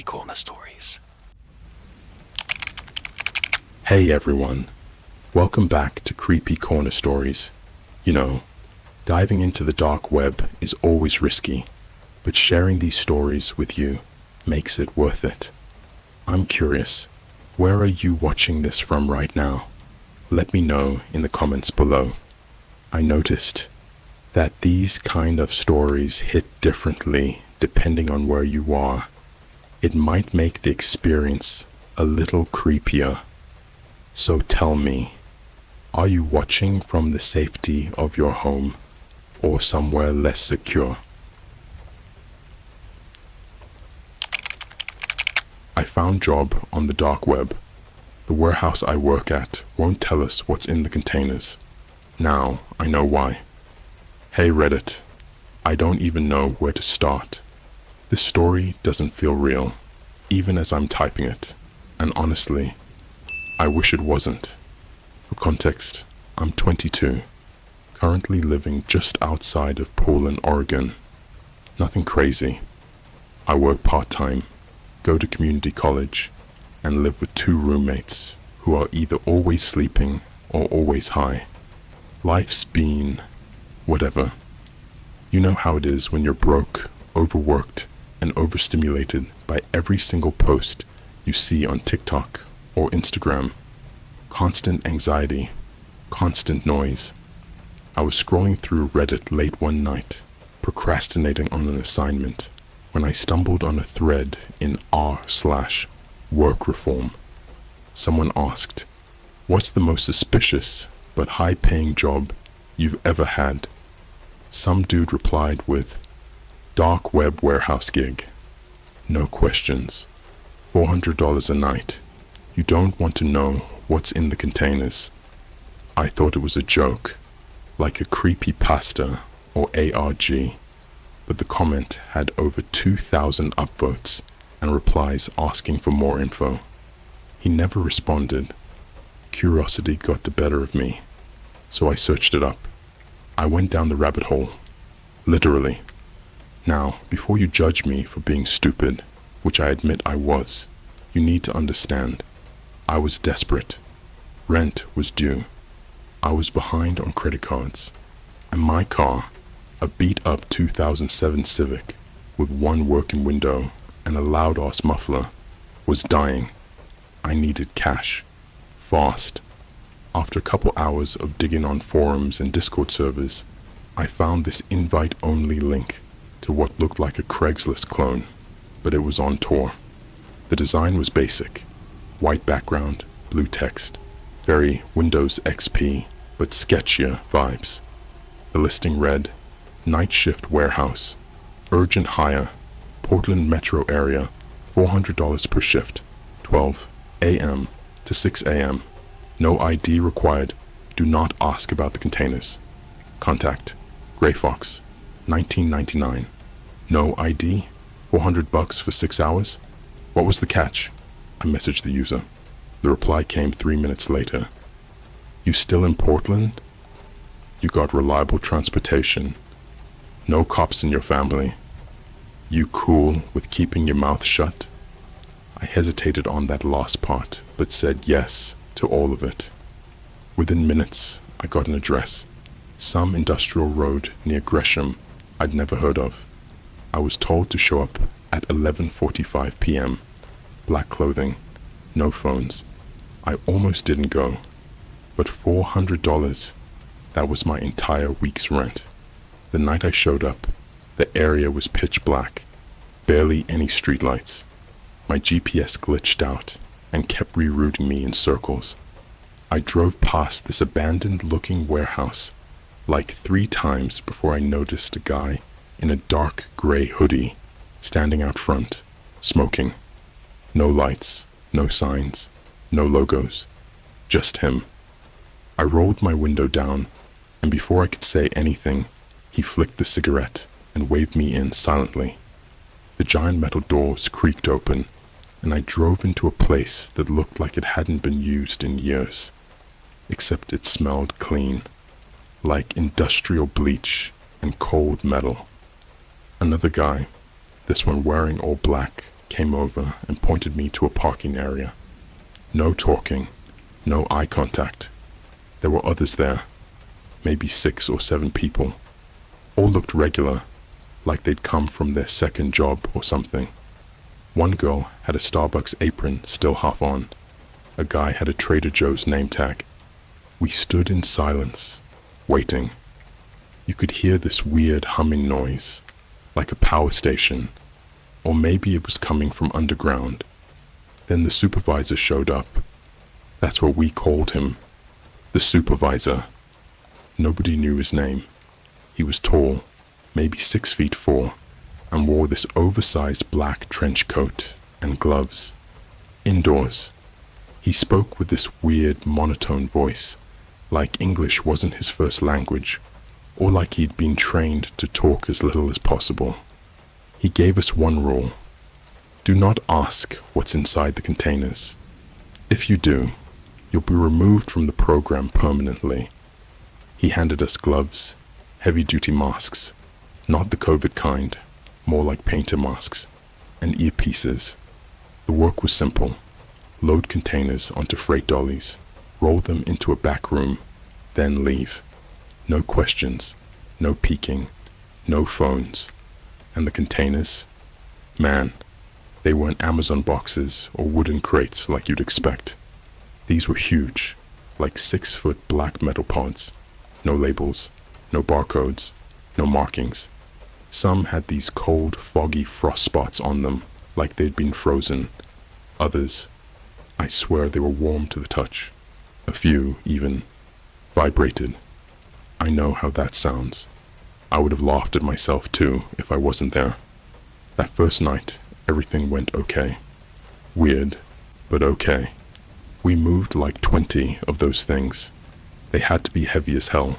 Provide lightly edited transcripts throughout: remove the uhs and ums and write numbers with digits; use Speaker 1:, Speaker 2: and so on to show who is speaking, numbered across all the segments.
Speaker 1: CreepyCorner stories.
Speaker 2: Hey everyone, welcome back to CreepyCorner stories. You know, diving into the dark web is always risky, but sharing these stories with you makes it worth it. I'm curious, where are you watching this from right now? Let me know in the comments below. I noticed that these kind of stories hit differently depending on where you are. It might make the experience a little creepier. So tell me, are you watching from the safety of your home or somewhere less secure? I found job on the dark web. The warehouse I work at won't tell us what's in the containers. Now I know why. Hey Reddit, I don't even know where to start. This story doesn't feel real, even as I'm typing it, and honestly, I wish it wasn't. For context, I'm 22, currently living just outside of Portland, Oregon. Nothing crazy. I work part-time, go to community college, and live with 2 roommates who are either always sleeping or always high. Life's been whatever. You know how it is when you're broke, overworked, and overstimulated by every single post you see on TikTok or Instagram. Constant anxiety, constant noise. I was scrolling through Reddit late one night, procrastinating on an assignment, when I stumbled on a thread in r/work reform. Someone asked, "What's the most suspicious but high-paying job you've ever had?" Some dude replied with, "Dark web warehouse gig. No questions. $400 a night. You don't want to know what's in the containers." I thought it was a joke, like a creepypasta or ARG, but the comment had over 2,000 upvotes and replies asking for more info. He never responded. Curiosity got the better of me, so I searched it up. I went down the rabbit hole, literally. Now, before you judge me for being stupid, which I admit I was, you need to understand, I was desperate. Rent was due. I was behind on credit cards, and my car, a beat-up 2007 Civic with one working window and a loud-ass muffler, was dying. I needed cash, fast. After a couple hours of digging on forums and Discord servers, I found this invite-only link to what looked like a Craigslist clone, but it was on tour. The design was basic, white background, blue text, very Windows XP, but sketchier vibes. The listing read, "Night shift warehouse, urgent hire, Portland metro area, $400 per shift, 12 a.m. to 6 a.m. No ID required. Do not ask about the containers. Contact Gray Fox, 1999. No ID? $400 for 6 hours? What was the catch?" I messaged the user. The reply came 3 minutes later. "You still in Portland? You got reliable transportation. No cops in your family. You cool with keeping your mouth shut?" I hesitated on that last part, but said yes to all of it. Within minutes, I got an address. Some industrial road near Gresham I'd never heard of. I was told to show up at 11:45 p.m. Black clothing, no phones. I almost didn't go, but $400, that was my entire week's rent. The night I showed up, the area was pitch black, barely any streetlights. My GPS glitched out and kept rerouting me in circles. I drove past this abandoned-looking warehouse like 3 times before I noticed a guy in a dark gray hoodie standing out front, smoking. No lights, no signs, no logos, just him. I rolled my window down, and before I could say anything, he flicked the cigarette and waved me in silently. The giant metal doors creaked open, and I drove into a place that looked like it hadn't been used in years, except it smelled clean, like industrial bleach and cold metal. Another guy, this one wearing all black, came over and pointed me to a parking area. No talking, no eye contact. There were others there, maybe 6 or 7 people. All looked regular, like they'd come from their second job or something. One girl had a Starbucks apron still half on. A guy had a Trader Joe's name tag. We stood in silence, waiting. You could hear this weird humming noise, like a power station, or maybe it was coming from underground. Then the supervisor showed up. That's what we called him, the supervisor. Nobody knew his name. He was tall, maybe 6'4", and wore this oversized black trench coat and gloves. Indoors, he spoke with this weird monotone voice, like English wasn't his first language, or like he'd been trained to talk as little as possible. He gave us one rule: do not ask what's inside the containers. If you do, you'll be removed from the program permanently. He handed us gloves, heavy-duty masks, not the COVID kind, more like painter masks, and earpieces. The work was simple: load containers onto freight dollies, roll them into a back room, then leave. No questions, no peeking, no phones. And the containers? Man, they weren't Amazon boxes or wooden crates like you'd expect. These were huge, like 6-foot black metal pods. No labels, no barcodes, no markings. Some had these cold, foggy frost spots on them, like they'd been frozen. Others, I swear they were warm to the touch. A few, even, vibrated. I know how that sounds. I would have laughed at myself too if I wasn't there. That first night, everything went okay. Weird, but okay. We moved like 20 of those things. They had to be heavy as hell,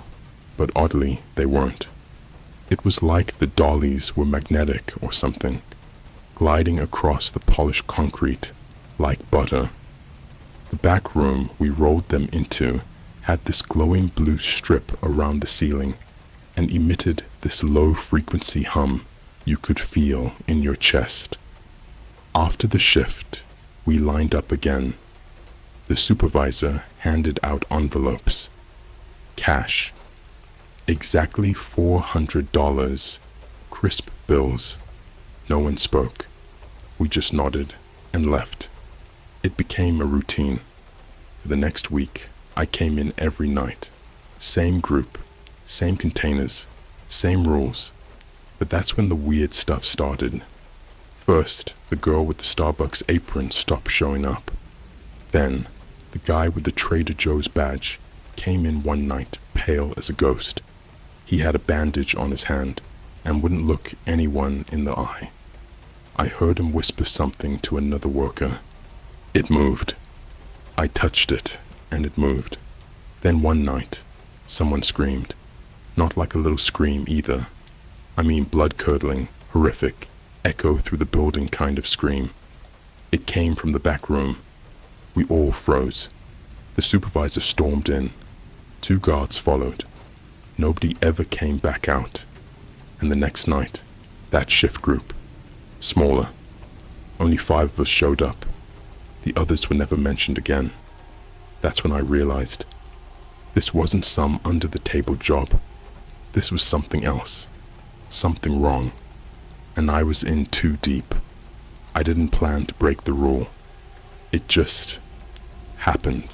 Speaker 2: but oddly, they weren't. It was like the dollies were magnetic or something, gliding across the polished concrete like butter. The back room we rolled them into had this glowing blue strip around the ceiling and emitted this low-frequency hum you could feel in your chest. After the shift, we lined up again. The supervisor handed out envelopes. Cash. Exactly $400, crisp bills. No one spoke. We just nodded and left. It became a routine. For the next week, I came in every night. Same group, same containers, same rules. But that's when the weird stuff started. First, the girl with the Starbucks apron stopped showing up. Then, the guy with the Trader Joe's badge came in one night, pale as a ghost. He had a bandage on his hand and wouldn't look anyone in the eye. I heard him whisper something to another worker. It moved. I touched it, and it moved. Then one night, someone screamed. Not like a little scream either. I mean blood-curdling, horrific, echo through the building kind of scream. It came from the back room. We all froze. The supervisor stormed in. 2 guards followed. Nobody ever came back out. And the next night, that shift group, smaller. Only 5 of us showed up. The others were never mentioned again. That's when I realized this wasn't some under-the-table job. This was something else. Something wrong. And I was in too deep. I didn't plan to break the rule. It just happened.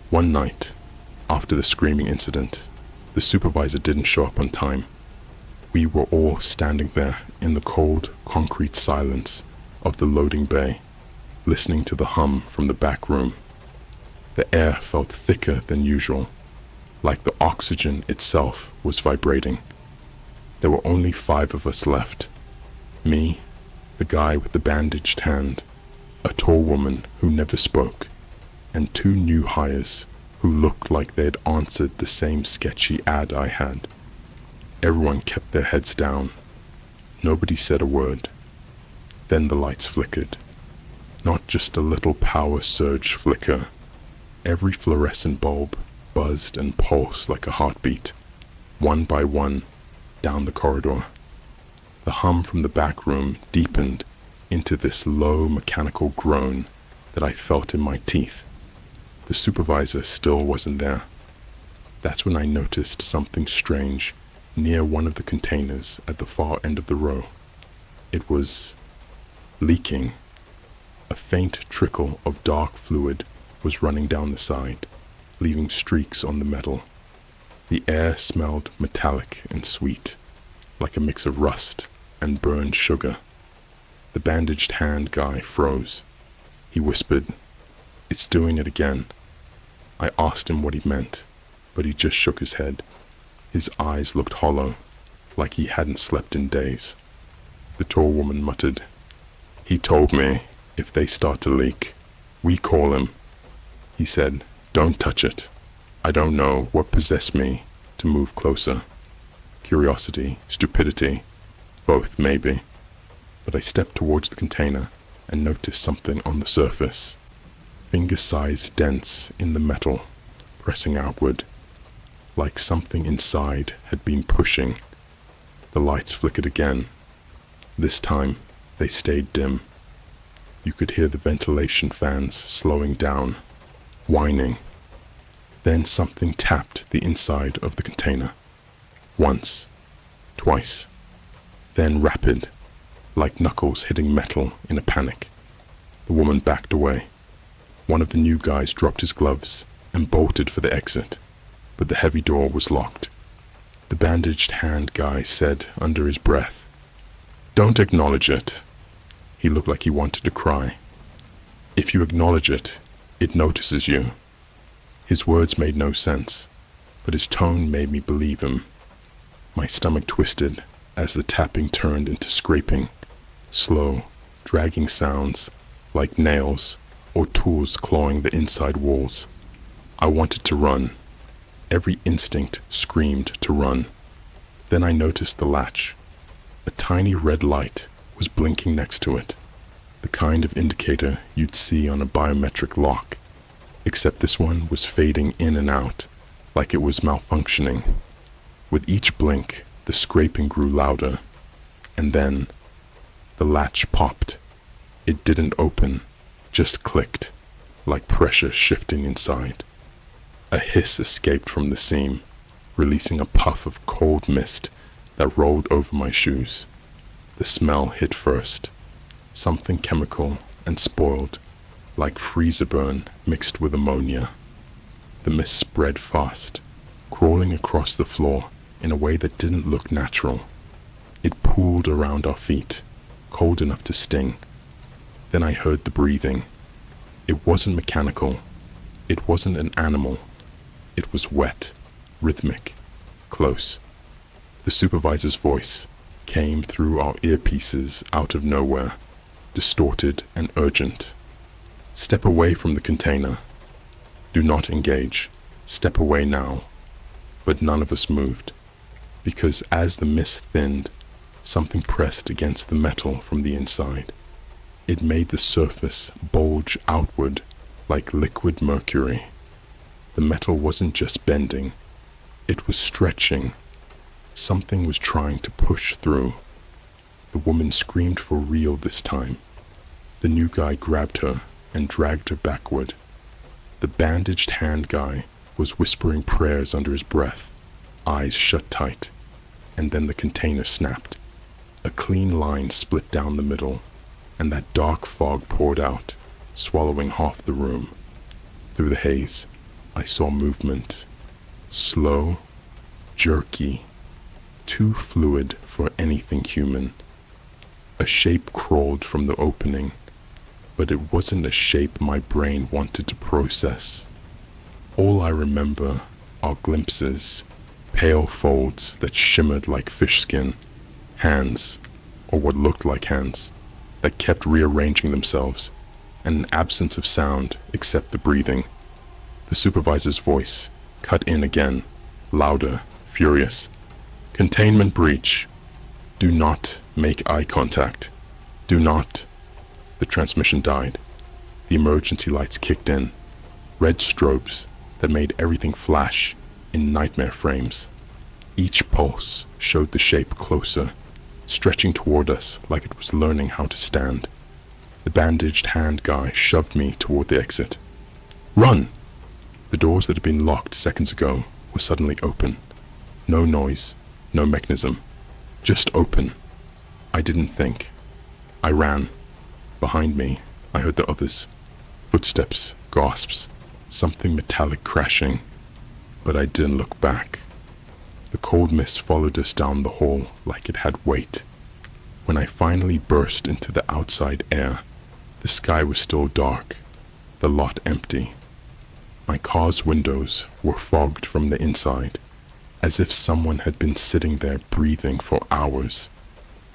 Speaker 2: One night, after the screaming incident, the supervisor didn't show up on time. We were all standing there in the cold, concrete silence of the loading bay, listening to the hum from the back room. The air felt thicker than usual, like the oxygen itself was vibrating. There were only 5 of us left. Me, the guy with the bandaged hand, a tall woman who never spoke, and 2 new hires who looked like they had answered the same sketchy ad I had. Everyone kept their heads down. Nobody said a word. Then the lights flickered. Not just a little power surge flicker. Every fluorescent bulb buzzed and pulsed like a heartbeat, one by one, down the corridor. The hum from the back room deepened into this low mechanical groan that I felt in my teeth. The supervisor still wasn't there. That's when I noticed something strange near one of the containers at the far end of the row. It was leaking. A faint trickle of dark fluid was running down the side, leaving streaks on the metal. The air smelled metallic and sweet, like a mix of rust and burned sugar. The bandaged hand guy froze. He whispered, "It's doing it again." I asked him what he meant, but he just shook his head. His eyes looked hollow, like he hadn't slept in days. The tall woman muttered, "He told me if they start to leak, we call him." He said, "Don't touch it." I don't know what possessed me to move closer. Curiosity, stupidity, both maybe. But I stepped towards the container and noticed something on the surface. Finger-sized dents in the metal, pressing outward, like something inside had been pushing. The lights flickered again. This time, they stayed dim. You could hear the ventilation fans slowing down, whining. Then something tapped the inside of the container. Once, twice, then rapid, like knuckles hitting metal in a panic. The woman backed away. One of the new guys dropped his gloves and bolted for the exit, but the heavy door was locked. The bandaged hand guy said under his breath, "Don't acknowledge it." He looked like he wanted to cry. "If you acknowledge it, it notices you." His words made no sense, but his tone made me believe him. My stomach twisted as the tapping turned into scraping, slow, dragging sounds like nails or tools clawing the inside walls. I wanted to run. Every instinct screamed to run. Then I noticed the latch. A tiny red light was blinking next to it, the kind of indicator you'd see on a biometric lock, except this one was fading in and out, like it was malfunctioning. With each blink, the scraping grew louder, and then the latch popped. It didn't open, just clicked, like pressure shifting inside. A hiss escaped from the seam, releasing a puff of cold mist that rolled over my shoes. The smell hit first, something chemical and spoiled, like freezer burn mixed with ammonia. The mist spread fast, crawling across the floor in a way that didn't look natural. It pooled around our feet, cold enough to sting. Then I heard the breathing. It wasn't mechanical. It wasn't an animal. It was wet, rhythmic, close. The supervisor's voice came through our earpieces out of nowhere, distorted and urgent. "Step away from the container. Do not engage. Step away now." But none of us moved, because as the mist thinned, something pressed against the metal from the inside. It made the surface bulge outward like liquid mercury. The metal wasn't just bending, it was stretching. Something was trying to push through. The woman screamed for real this time. The new guy grabbed her and dragged her backward. The bandaged hand guy was whispering prayers under his breath, eyes shut tight, and then the container snapped. A clean line split down the middle, and that dark fog poured out, swallowing half the room. Through the haze, I saw movement. Slow, jerky, too fluid for anything human. A shape crawled from the opening, but it wasn't a shape my brain wanted to process. All I remember are glimpses, pale folds that shimmered like fish skin, hands, or what looked like hands, that kept rearranging themselves, and an absence of sound except the breathing. The supervisor's voice cut in again, louder, furious. "Containment breach. Do not make eye contact. Do not." The transmission died. The emergency lights kicked in, red strobes that made everything flash in nightmare frames. Each pulse showed the shape closer, stretching toward us like it was learning how to stand. The bandaged hand guy shoved me toward the exit. Run! The doors that had been locked seconds ago were suddenly open. No noise, no mechanism, just open. I didn't think. I ran. Behind me, I heard the others. Footsteps, gasps, something metallic crashing. But I didn't look back. The cold mist followed us down the hall like it had weight. When I finally burst into the outside air, the sky was still dark, the lot empty. My car's windows were fogged from the inside, as if someone had been sitting there breathing for hours.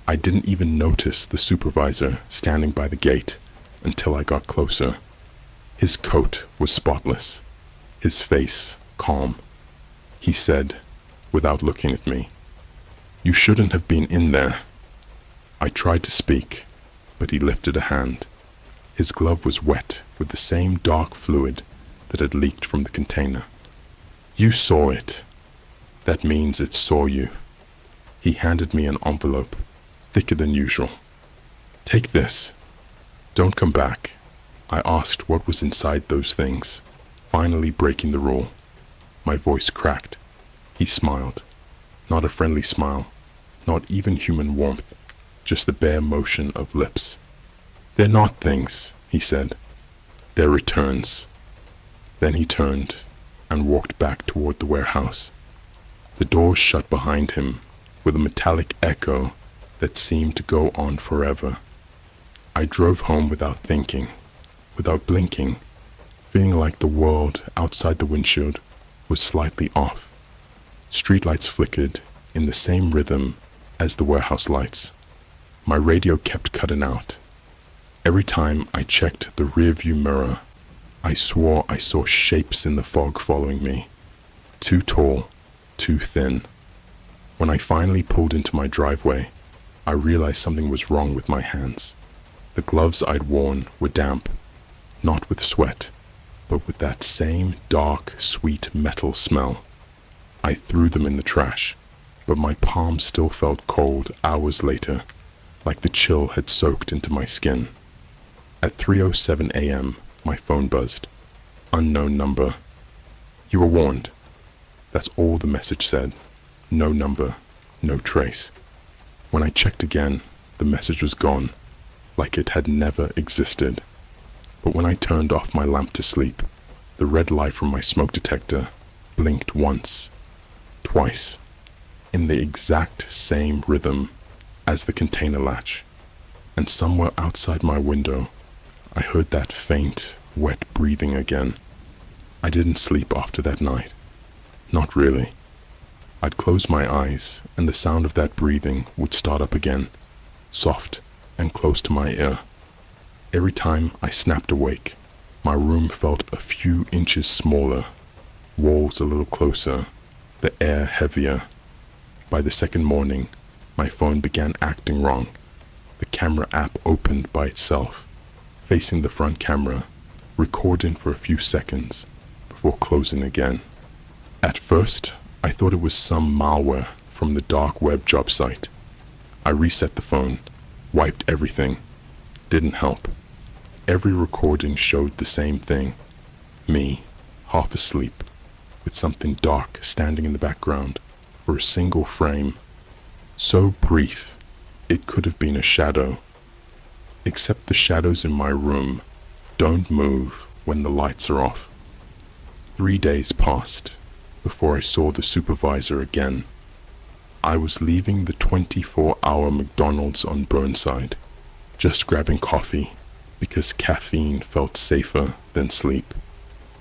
Speaker 2: I didn't even notice the supervisor standing by the gate until I got closer. His coat was spotless, his face calm. He said, without looking at me, "You shouldn't have been in there." I tried to speak, but he lifted a hand. His glove was wet with the same dark fluid that had leaked from the container. "You saw it. That means it saw you." He handed me an envelope, thicker than usual. "Take this. Don't come back." I asked what was inside those things, finally breaking the rule. My voice cracked. He smiled. Not a friendly smile, not even human warmth, just the bare motion of lips. "They're not things," he said. "They're returns." Then he turned and walked back toward the warehouse. The doors shut behind him with a metallic echo that seemed to go on forever. I drove home without thinking, without blinking, feeling like the world outside the windshield was slightly off. Streetlights flickered in the same rhythm as the warehouse lights. My radio kept cutting out. Every time I checked the rearview mirror, I swore I saw shapes in the fog following me. Too tall, too thin. When I finally pulled into my driveway, I realized something was wrong with my hands. The gloves I'd worn were damp, not with sweat, but with that same dark, sweet metal smell. I threw them in the trash, but my palms still felt cold hours later, like the chill had soaked into my skin. At 3:07 a.m., my phone buzzed. Unknown number. "You were warned." That's all the message said. No number, no trace. When I checked again, the message was gone, like it had never existed. But when I turned off my lamp to sleep, the red light from my smoke detector blinked once, twice, in the exact same rhythm as the container latch. And somewhere outside my window, I heard that faint, wet breathing again. I didn't sleep after that night. Not really. I'd close my eyes, and the sound of that breathing would start up again, soft and close to my ear. Every time I snapped awake, my room felt a few inches smaller, walls a little closer, the air heavier. By the second morning, my phone began acting wrong. The camera app opened by itself, facing the front camera, recording for a few seconds before closing again. At first, I thought it was some malware from the dark web job site. I reset the phone, wiped everything. Didn't help. Every recording showed the same thing. Me, half asleep, with something dark standing in the background for a single frame. So brief, it could have been a shadow. Except the shadows in my room don't move when the lights are off. 3 days passed before I saw the supervisor again. I was leaving the 24-hour McDonald's on Burnside, just grabbing coffee because caffeine felt safer than sleep.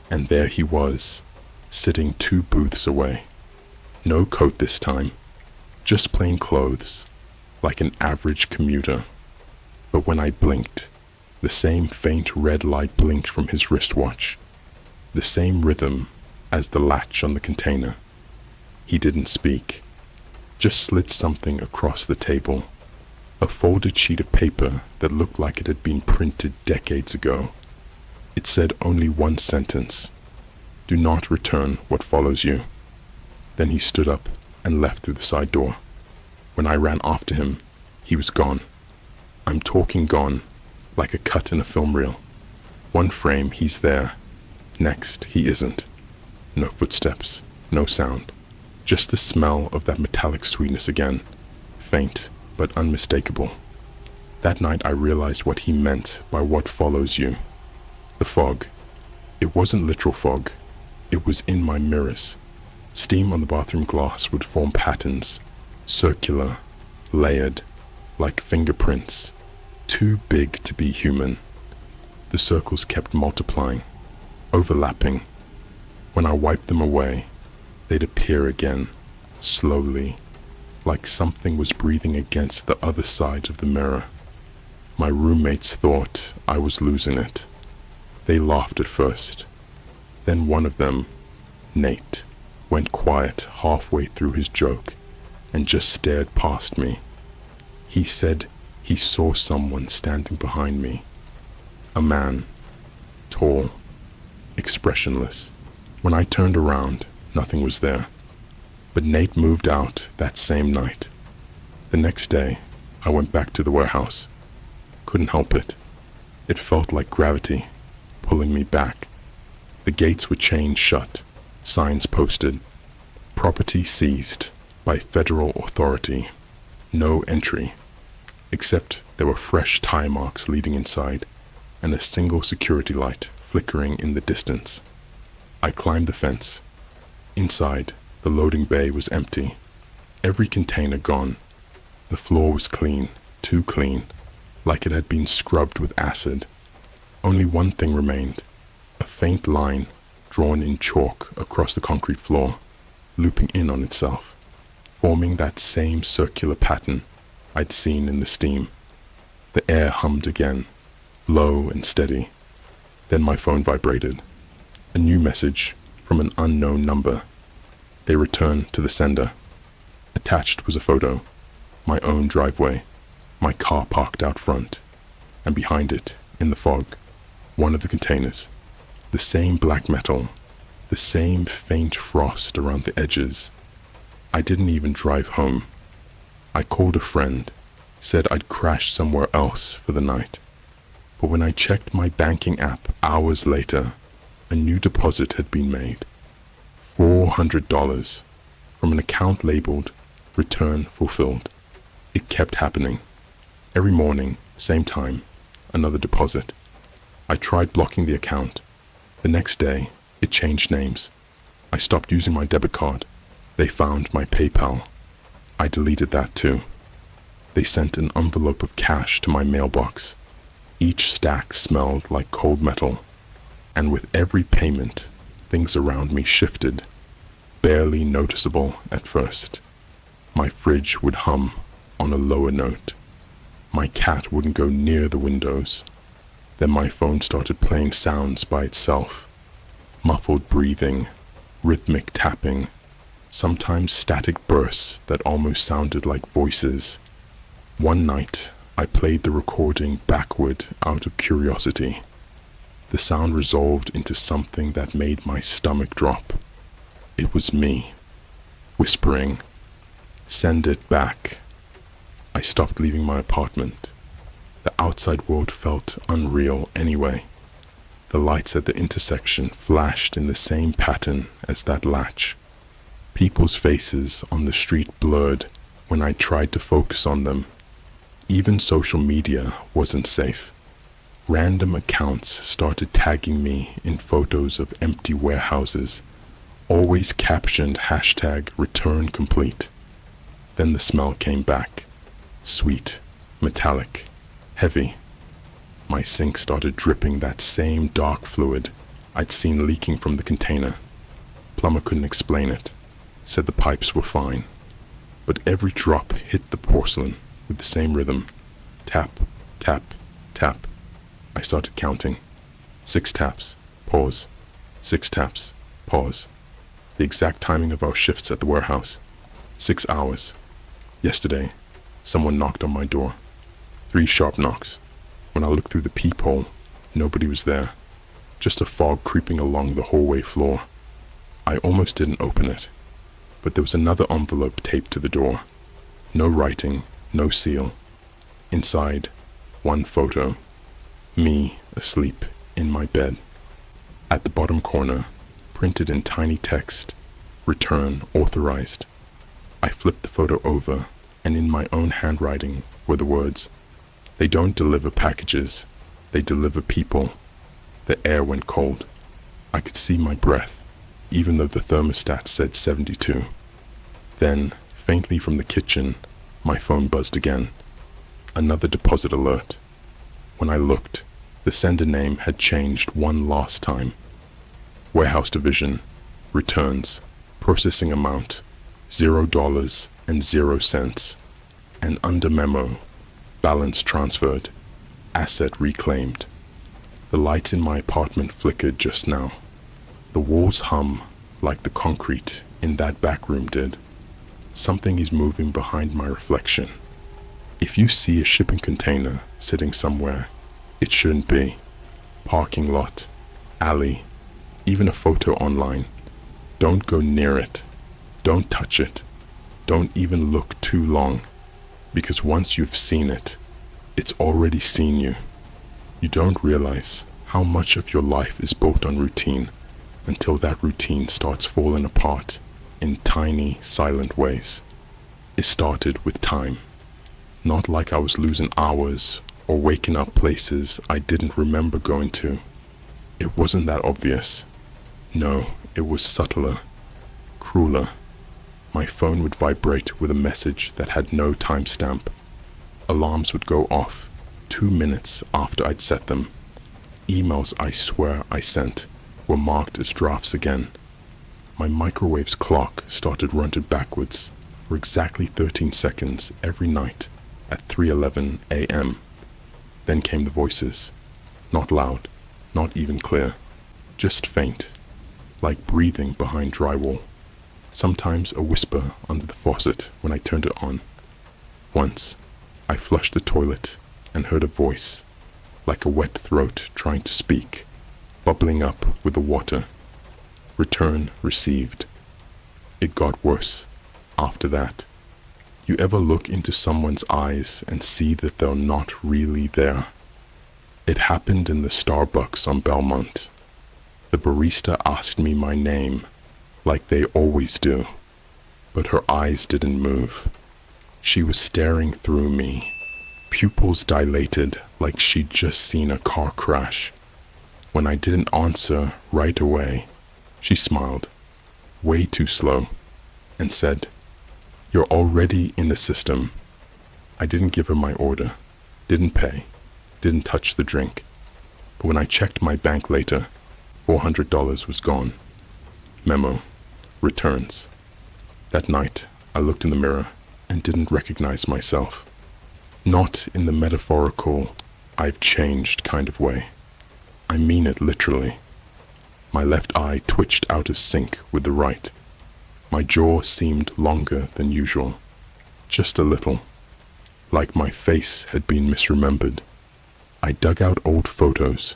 Speaker 2: And there he was, sitting 2 booths away. No coat this time, just plain clothes, like an average commuter. But when I blinked, the same faint red light blinked from his wristwatch, the same rhythm as the latch on the container. He didn't speak, just slid something across the table, a folded sheet of paper that looked like it had been printed decades ago. It said only one sentence: "Do not return what follows you." Then he stood up and left through the side door. When I ran after him, he was gone. I'm talking gone, like a cut in a film reel. One frame, he's there. Next, he isn't. No footsteps, no sound. Just the smell of that metallic sweetness again. Faint, but unmistakable. That night I realized what he meant by what follows you. The fog. It wasn't literal fog. It was in my mirrors. Steam on the bathroom glass would form patterns, circular, layered, like fingerprints, too big to be human. The circles kept multiplying, overlapping. When I wiped them away, they'd appear again, slowly, like something was breathing against the other side of the mirror. My roommates thought I was losing it. They laughed at first. Then one of them, Nate, went quiet halfway through his joke and just stared past me. He said he saw someone standing behind me. A man, tall, expressionless. When I turned around, nothing was there. But Nate moved out that same night. The next day, I went back to the warehouse. Couldn't help it. It felt like gravity, pulling me back. The gates were chained shut, signs posted. Property seized by federal authority. No entry, except there were fresh tire marks leading inside and a single security light flickering in the distance. I climbed the fence. Inside, the loading bay was empty. Every container gone. The floor was clean, too clean, like it had been scrubbed with acid. Only one thing remained, a faint line drawn in chalk across the concrete floor, looping in on itself, forming that same circular pattern I'd seen in the steam. The air hummed again, low and steady. Then my phone vibrated. A new message from an unknown number. They returned to the sender. Attached was a photo. My own driveway. My car parked out front. And behind it, in the fog, one of the containers. The same black metal. The same faint frost around the edges. I didn't even drive home. I called a friend, said I'd crash somewhere else for the night. But when I checked my banking app hours later, a new deposit had been made. $400 from an account labeled Return Fulfilled. It kept happening. Every morning, same time, another deposit. I tried blocking the account. The next day, it changed names. I stopped using my debit card. They found my PayPal. I deleted that too. They sent an envelope of cash to my mailbox. Each stack smelled like cold metal. And with every payment, things around me shifted, barely noticeable at first. My fridge would hum on a lower note. My cat wouldn't go near the windows. Then my phone started playing sounds by itself. Muffled breathing, rhythmic tapping, sometimes static bursts that almost sounded like voices. One night, I played the recording backward out of curiosity. The sound resolved into something that made my stomach drop. It was me, whispering, "Send it back." I stopped leaving my apartment. The outside world felt unreal anyway. The lights at the intersection flashed in the same pattern as that latch. People's faces on the street blurred when I tried to focus on them. Even social media wasn't safe. Random accounts started tagging me in photos of empty warehouses, always captioned #return complete. Then the smell came back. Sweet, metallic, heavy. My sink started dripping that same dark fluid I'd seen leaking from the container. Plumber couldn't explain it, said the pipes were fine. But every drop hit the porcelain with the same rhythm. Tap, tap, tap. I started counting. 6 taps, pause. 6 taps, pause. The exact timing of our shifts at the warehouse. 6 hours. Yesterday, someone knocked on my door. 3 sharp knocks. When I looked through the peephole, nobody was there. Just a fog creeping along the hallway floor. I almost didn't open it, but there was another envelope taped to the door. No writing, no seal. Inside, one photo. Me asleep in my bed. At the bottom corner, printed in tiny text, return authorized. I flipped the photo over, and in my own handwriting were the words, "They don't deliver packages, they deliver people." The air went cold. I could see my breath, even though the thermostat said 72. Then, faintly from the kitchen, my phone buzzed again. Another deposit alert. When I looked, the sender name had changed one last time. Warehouse division, returns, processing amount, $0.00, and under memo, balance transferred, asset reclaimed. The lights in my apartment flickered just now. The walls hum like the concrete in that back room did. Something is moving behind my reflection. If you see a shipping container sitting somewhere, it shouldn't be. Parking lot, alley, even a photo online. Don't go near it. Don't touch it. Don't even look too long, because once you've seen it, it's already seen you. You don't realize how much of your life is built on routine until that routine starts falling apart in tiny, silent ways. It started with time. Not like I was losing hours or waking up places I didn't remember going to. It wasn't that obvious. No, it was subtler, crueler. My phone would vibrate with a message that had no timestamp. Alarms would go off 2 minutes after I'd set them. Emails I swear I sent were marked as drafts again. My microwave's clock started running backwards for exactly 13 seconds every night at 3:11 a.m. Then came the voices. Not loud, not even clear, just faint, like breathing behind drywall. Sometimes a whisper under the faucet when I turned it on. Once, I flushed the toilet and heard a voice, like a wet throat trying to speak, bubbling up with the water. Return received. It got worse after that. You ever look into someone's eyes and see that they're not really there? It happened in the Starbucks on Belmont. The barista asked me my name, like they always do, but her eyes didn't move. She was staring through me, pupils dilated like she'd just seen a car crash. When I didn't answer right away, she smiled, way too slow, and said, "You're already in the system." I didn't give her my order, didn't pay, didn't touch the drink. But when I checked my bank later, $400 was gone. Memo, returns. That night, I looked in the mirror and didn't recognize myself. Not in the metaphorical, I've changed kind of way. I mean it literally. My left eye twitched out of sync with the right. My jaw seemed longer than usual, just a little, like my face had been misremembered. I dug out old photos,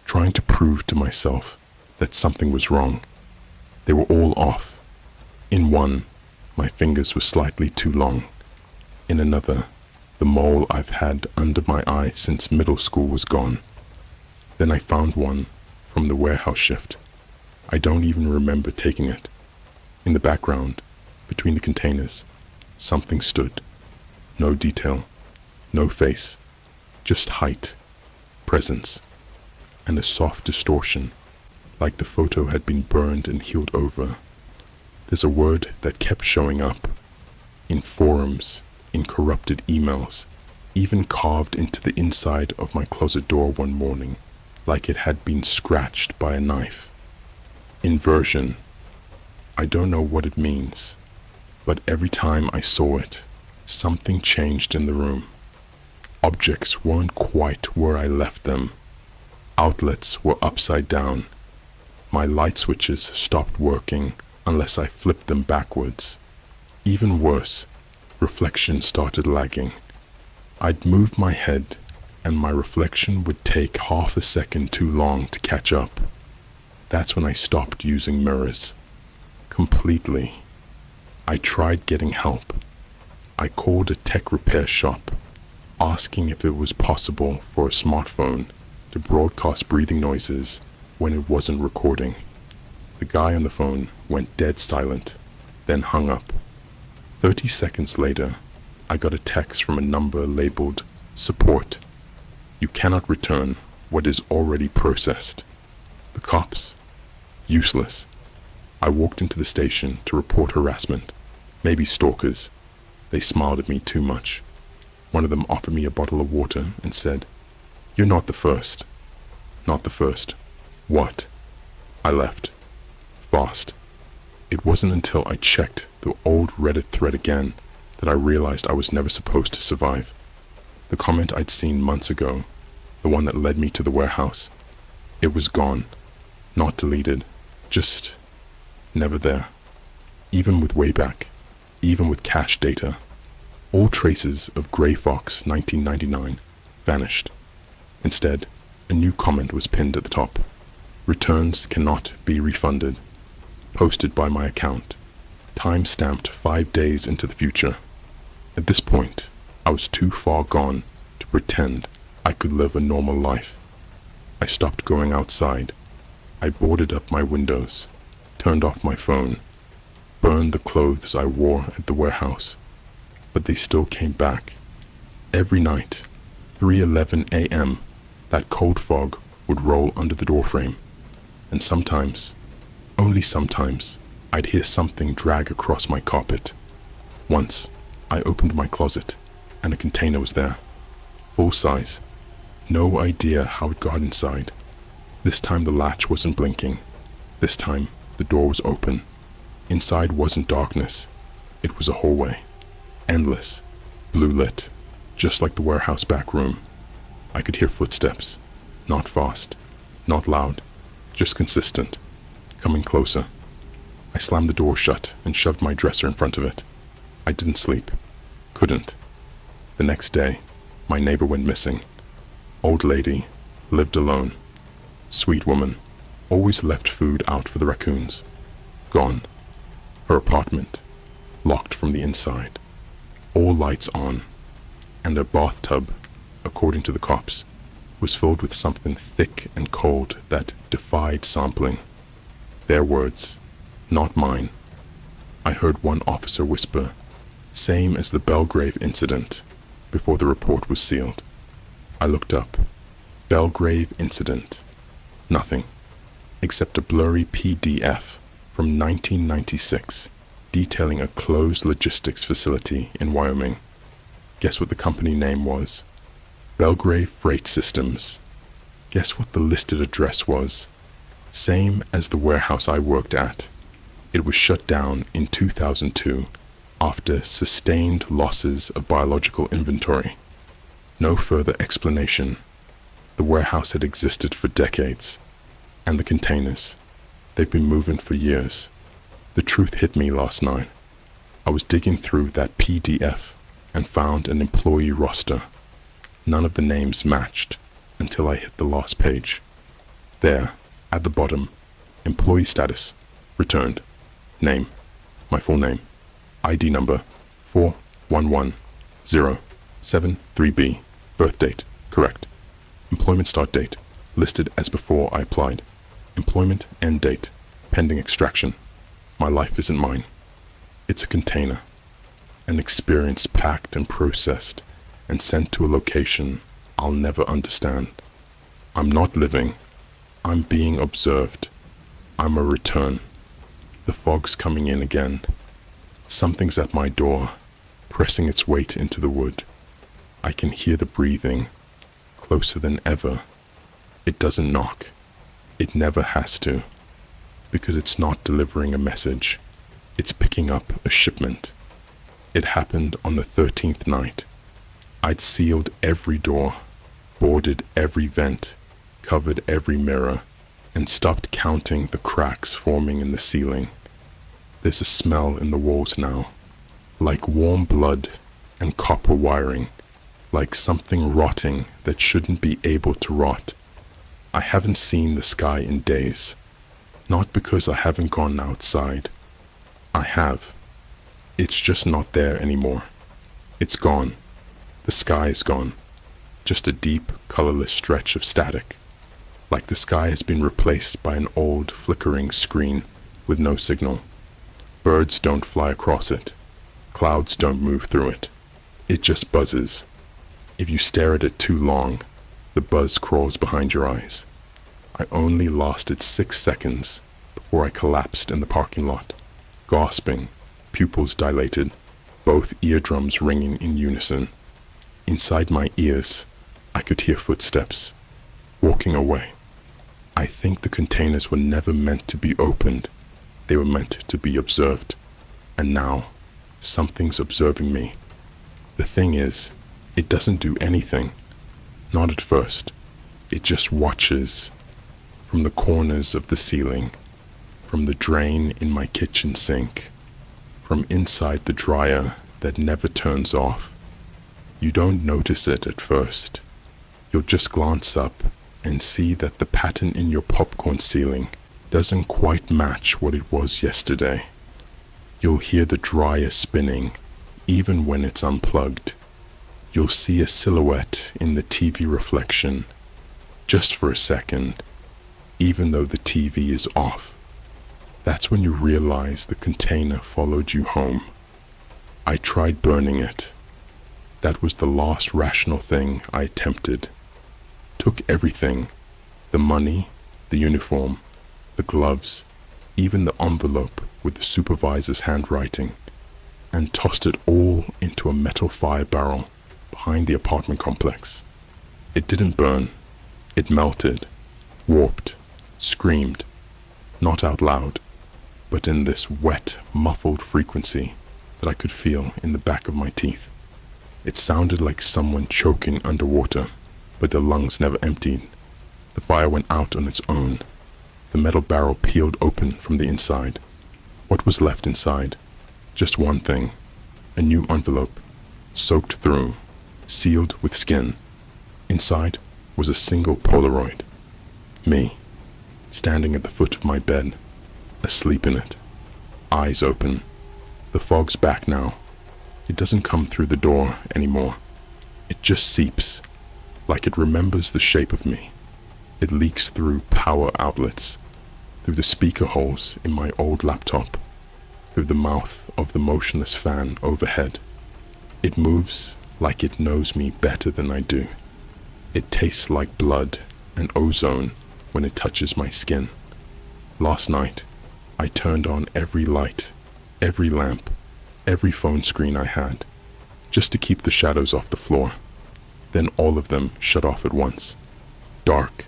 Speaker 2: trying to prove to myself that something was wrong. They were all off. In one, my fingers were slightly too long. In another, the mole I've had under my eye since middle school was gone. Then I found one from the warehouse shift. I don't even remember taking it. In the background, between the containers, something stood. No detail, no face, just height, presence, and a soft distortion, like the photo had been burned and healed over. There's a word that kept showing up, in forums, in corrupted emails, even carved into the inside of my closet door one morning, like it had been scratched by a knife. Inversion. I don't know what it means, but every time I saw it, something changed in the room. Objects weren't quite where I left them. Outlets were upside down. My light switches stopped working unless I flipped them backwards. Even worse, reflection started lagging. I'd move my head, and my reflection would take half a second too long to catch up. That's when I stopped using mirrors. Completely. I tried getting help. I called a tech repair shop, asking if it was possible for a smartphone, to broadcast breathing noises when it wasn't recording. The guy on the phone went dead silent, then hung up. 30 seconds later, I got a text from a number labeled support. You cannot return what is already processed. The cops? Useless. I walked into the station to report harassment, maybe stalkers. They smiled at me too much. One of them offered me a bottle of water and said, "You're not the first." Not the first. What? I left. Fast. It wasn't until I checked the old Reddit thread again that I realized I was never supposed to survive. The comment I'd seen months ago, the one that led me to the warehouse, it was gone. Not deleted. Just never there. Even with Wayback, even with cache data, all traces of Grey Fox 1999 vanished. Instead, a new comment was pinned at the top. Returns cannot be refunded. Posted by my account. Time stamped 5 days into the future. At this point, I was too far gone to pretend I could live a normal life. I stopped going outside. I boarded up my windows, turned off my phone, burned the clothes I wore at the warehouse. But they still came back. Every night, 3:11 a.m., that cold fog would roll under the doorframe. And sometimes, only sometimes, I'd hear something drag across my carpet. Once, I opened my closet, and a container was there. Full size. No idea how it got inside. This time the latch wasn't blinking. This time, the door was open. Inside wasn't darkness. It was a hallway. Endless. Blue lit. Just like the warehouse back room. I could hear footsteps. Not fast. Not loud. Just consistent. Coming closer. I slammed the door shut and shoved my dresser in front of it. I didn't sleep. Couldn't. The next day, my neighbor went missing. Old lady. Lived alone. Sweet woman. Always left food out for the raccoons. Gone. Her apartment. Locked from the inside. All lights on. And her bathtub, according to the cops, was filled with something thick and cold that defied sampling. Their words, not mine. I heard one officer whisper, same as the Belgrave incident, before the report was sealed. I looked up. Belgrave incident. Nothing, except a blurry PDF from 1996 detailing a closed logistics facility in Wyoming. Guess what the company name was? Belgrave Freight Systems. Guess what the listed address was? Same as the warehouse I worked at. It was shut down in 2002 after sustained losses of biological inventory. No further explanation. The warehouse had existed for decades. And the containers. They've been moving for years. The truth hit me last night. I was digging through that PDF and found an employee roster. None of the names matched until I hit the last page. There, at the bottom, employee status, returned. Name, my full name. ID number, 411073B. Birth date, correct. Employment start date, listed as before I applied. Employment end date, pending extraction. My life isn't mine. It's a container. An experience packed and processed and sent to a location I'll never understand. I'm not living. I'm being observed. I'm a return. The fog's coming in again. Something's at my door, pressing its weight into the wood. I can hear the breathing, closer than ever. It doesn't knock. It never has to, because it's not delivering a message. It's picking up a shipment. It happened on the 13th night. I'd sealed every door, boarded every vent, covered every mirror, and stopped counting the cracks forming in the ceiling. There's a smell in the walls now, like warm blood and copper wiring, like something rotting that shouldn't be able to rot. I haven't seen the sky in days, not because I haven't gone outside. I have. It's just not there anymore. It's gone. The sky is gone. just a deep, colorless stretch of static, like the sky has been replaced by an old, flickering screen with no signal. Birds don't fly across it. Clouds don't move through it. It just buzzes. If you stare at it too long, the buzz crawls behind your eyes. I only lasted 6 seconds before I collapsed in the parking lot, gasping, pupils dilated, both eardrums ringing in unison. Inside my ears, I could hear footsteps, walking away. I think the containers were never meant to be opened. They were meant to be observed. And now, something's observing me. The thing is, it doesn't do anything. Not at first. It just watches. From the corners of the ceiling, from the drain in my kitchen sink, from inside the dryer that never turns off. You don't notice it at first. You'll just glance up and see that the pattern in your popcorn ceiling doesn't quite match what it was yesterday. You'll hear the dryer spinning, even when it's unplugged. You'll see a silhouette in the TV reflection, just for a second, even though the TV is off. That's when you realize the container followed you home. I tried burning it. That was the last rational thing I attempted. Took everything, the money, the uniform, the gloves, even the envelope with the supervisor's handwriting, and tossed it all into a metal fire barrel behind the apartment complex. It didn't burn. It melted, warped, screamed, not out loud, but in this wet, muffled frequency that I could feel in the back of my teeth. It sounded like someone choking underwater, but their lungs never emptied. The fire went out on its own. The metal barrel peeled open from the inside. What was left inside? Just one thing. A new envelope, soaked through, sealed with skin. Inside was a single Polaroid. Me, standing at the foot of my bed, asleep in it, eyes open. The fog's back now. It doesn't come through the door anymore. It just seeps, like it remembers the shape of me. It leaks through power outlets, through the speaker holes in my old laptop, through the mouth of the motionless fan overhead. It moves like it knows me better than I do. It tastes like blood and ozone when it touches my skin. Last night, I turned on every light, every lamp, every phone screen I had, just to keep the shadows off the floor. Then all of them shut off at once. Dark,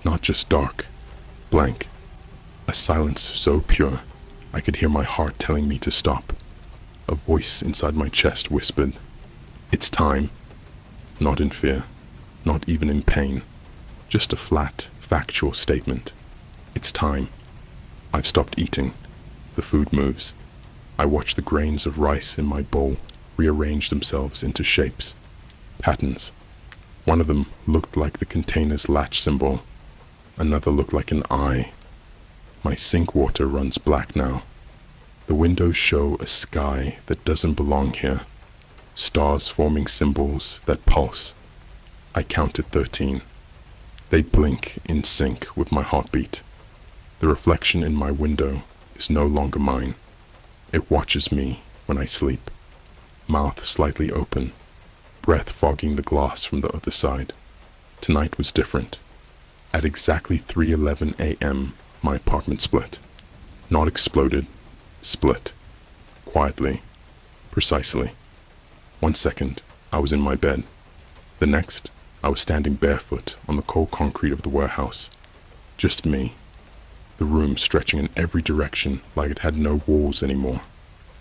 Speaker 2: not just dark, blank. A silence so pure, I could hear my heart telling me to stop. A voice inside my chest whispered, "It's time." Not in fear, not even in pain, just a flat, factual statement. It's time. I've stopped eating. The food moves. I watch the grains of rice in my bowl rearrange themselves into shapes, patterns. One of them looked like the container's latch symbol. Another looked like an eye. My sink water runs black now. The windows show a sky that doesn't belong here. Stars forming symbols that pulse. I counted 13. They blink in sync with my heartbeat. The reflection in my window is no longer mine. It watches me when I sleep, mouth slightly open, breath fogging the glass from the other side. Tonight was different. At exactly 3:11 a.m., my apartment split. Not exploded, split. Quietly, precisely. 1 second, I was in my bed. The next, I was standing barefoot on the cold concrete of the warehouse. Just me. The room stretching in every direction like it had no walls anymore.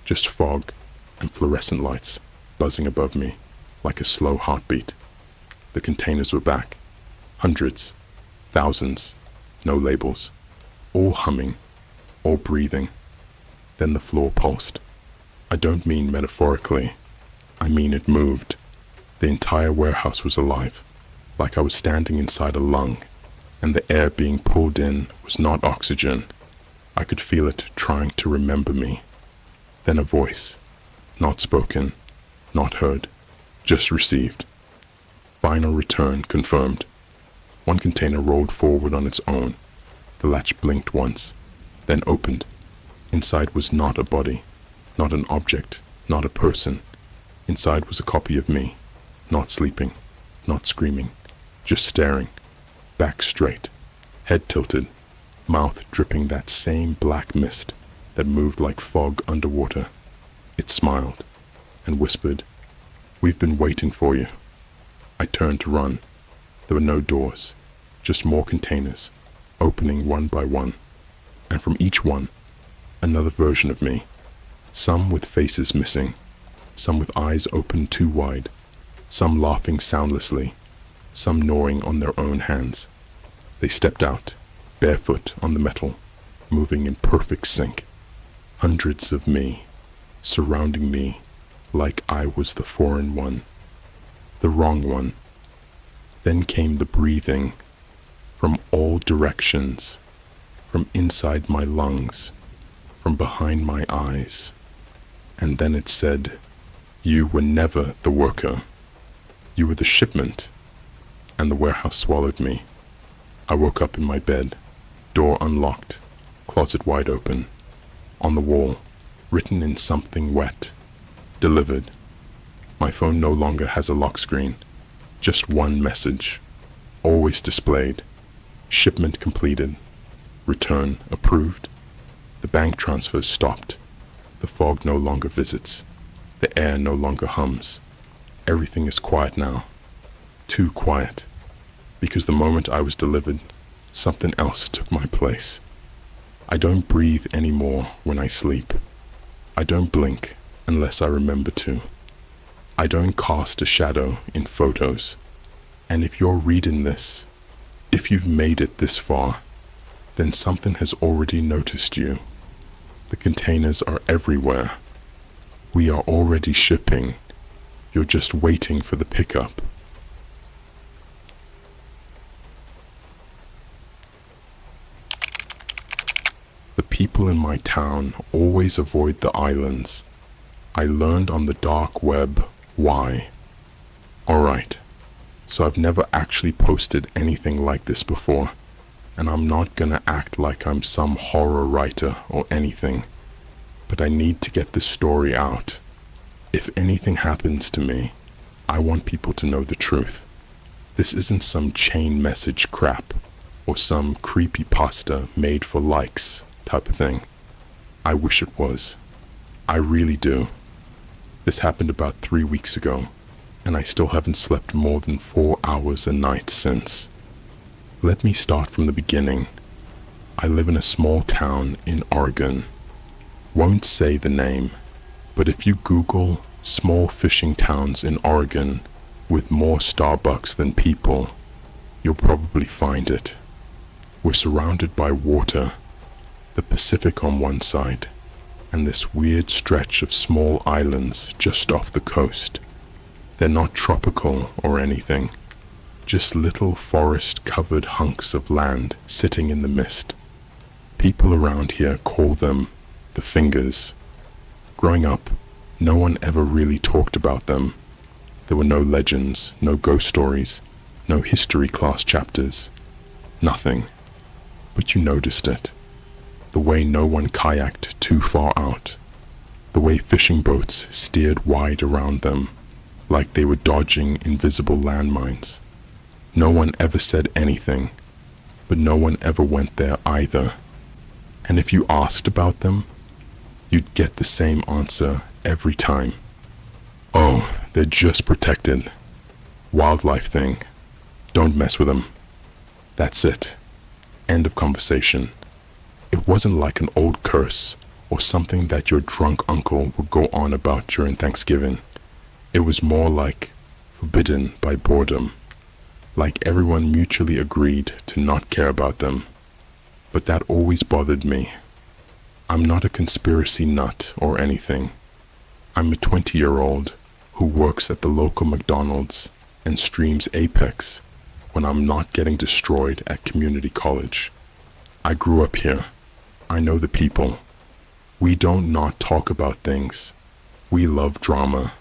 Speaker 2: Just fog and fluorescent lights buzzing above me like a slow heartbeat. The containers were back. Hundreds, thousands, no labels. All humming, all breathing. Then the floor pulsed. I don't mean metaphorically. I mean it moved. The entire warehouse was alive, like I was standing inside a lung, and the air being pulled in was not oxygen. I could feel it trying to remember me. Then a voice, not spoken, not heard, just received. Final return confirmed. One container rolled forward on its own. The latch blinked once, then opened. Inside was not a body, not an object, not a person. Inside was a copy of me, not sleeping, not screaming, just staring, back straight, head tilted, mouth dripping that same black mist that moved like fog underwater. It smiled and whispered, "We've been waiting for you." I turned to run. There were no doors, just more containers, opening one by one, and from each one, another version of me, some with faces missing, some with eyes open too wide, some laughing soundlessly, some gnawing on their own hands. They stepped out, barefoot on the metal, moving in perfect sync. Hundreds of me, surrounding me like I was the foreign one, the wrong one. Then came the breathing from all directions, from inside my lungs, from behind my eyes. And then it said, "You were never the worker. You were the shipment." And the warehouse swallowed me. I woke up in my bed, door unlocked, closet wide open. On the wall, written in something wet, "Delivered." My phone no longer has a lock screen, just one message, always displayed: shipment completed, return approved. The bank transfer stopped. The fog no longer visits. The air no longer hums. Everything is quiet now. Too quiet. Because the moment I was delivered, something else took my place. I don't breathe anymore when I sleep. I don't blink unless I remember to. I don't cast a shadow in photos. And if you're reading this, if you've made it this far, then something has already noticed you. The containers are everywhere. We are already shipping. You're just waiting for the pickup. The people in my town always avoid the islands. I learned on the dark web why. Alright, so I've never actually posted anything like this before, and I'm not gonna act like I'm some horror writer or anything, but I need to get this story out. If anything happens to me, I want people to know the truth. This isn't some chain message crap, or some creepypasta made for likes type of thing. I wish it was. I really do. This happened about 3 weeks ago, and I still haven't slept more than 4 hours a night since. Let me start from the beginning. I live in a small town in Oregon. Won't say the name, but if you Google small fishing towns in Oregon with more Starbucks than people, you'll probably find it. We're surrounded by water, the Pacific on one side, and this weird stretch of small islands just off the coast. They're not tropical or anything, just little forest-covered hunks of land sitting in the mist. People around here call them the Fingers. Growing up, no one ever really talked about them. There were no legends, no ghost stories, no history class chapters, nothing. But you noticed it. The way no one kayaked too far out, the way fishing boats steered wide around them, like they were dodging invisible landmines. No one ever said anything, but no one ever went there either. And if you asked about them, you'd get the same answer every time. "Oh, they're just protected. Wildlife thing. Don't mess with them." That's it. End of conversation. It wasn't like an old curse or something that your drunk uncle would go on about during Thanksgiving. It was more like forbidden by boredom, like everyone mutually agreed to not care about them. But that always bothered me. I'm not a conspiracy nut or anything. I'm a 20-year-old who works at the local McDonald's and streams Apex when I'm not getting destroyed at community college. I grew up here. I know the people. We don't not talk about things. We love drama.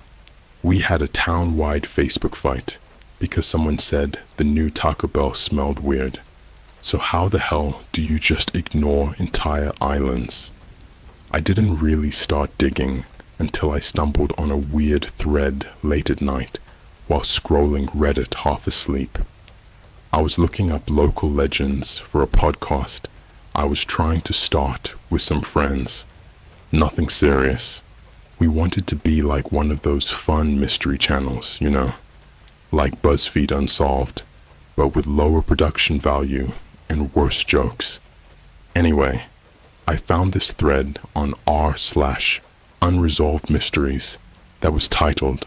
Speaker 2: We had a town-wide Facebook fight. because someone said the new Taco Bell smelled weird. So how the hell do you just ignore entire islands? I didn't really start digging until I stumbled on a weird thread late at night while scrolling Reddit half asleep. I was looking up local legends for a podcast I was trying to start with some friends. Nothing serious. We wanted to be like one of those fun mystery channels, you know, like BuzzFeed Unsolved, but with lower production value and worse jokes. Anyway, I found this thread on r/unresolved mysteries that was titled,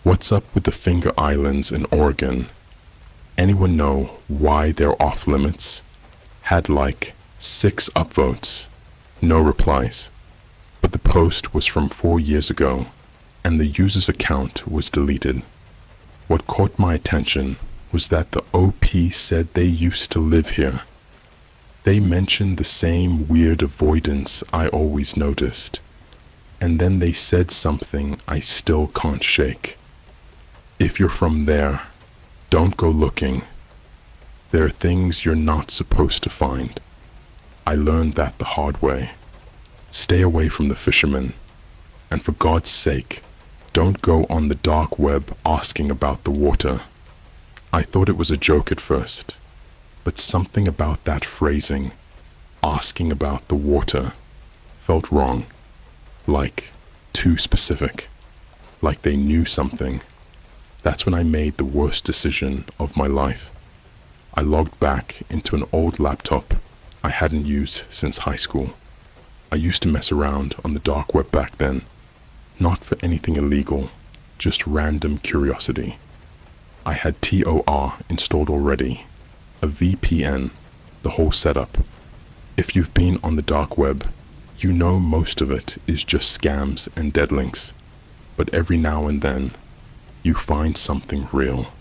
Speaker 2: "What's up with the Finger Islands in Oregon? Anyone know why they're off limits?" Had like 6 upvotes, no replies. But the post was from 4 years ago, and the user's account was deleted. What caught my attention was that the OP said they used to live here. They mentioned the same weird avoidance I always noticed, and then they said something I still can't shake. If you're from there, don't go looking. There are things you're not supposed to find. I learned that the hard way. Stay away from the fishermen, and for God's sake, don't go on the dark web asking about the water. I thought it was a joke at first, but something about that phrasing, asking about the water, felt wrong, like too specific, like they knew something. That's when I made the worst decision of my life. I logged back into an old laptop I hadn't used since high school. I used to mess around on the dark web back then, not for anything illegal, just random curiosity. I had Tor installed already, a VPN, the whole setup. If you've been on the dark web, you know most of it is just scams and dead links, but every now and then, you find something real.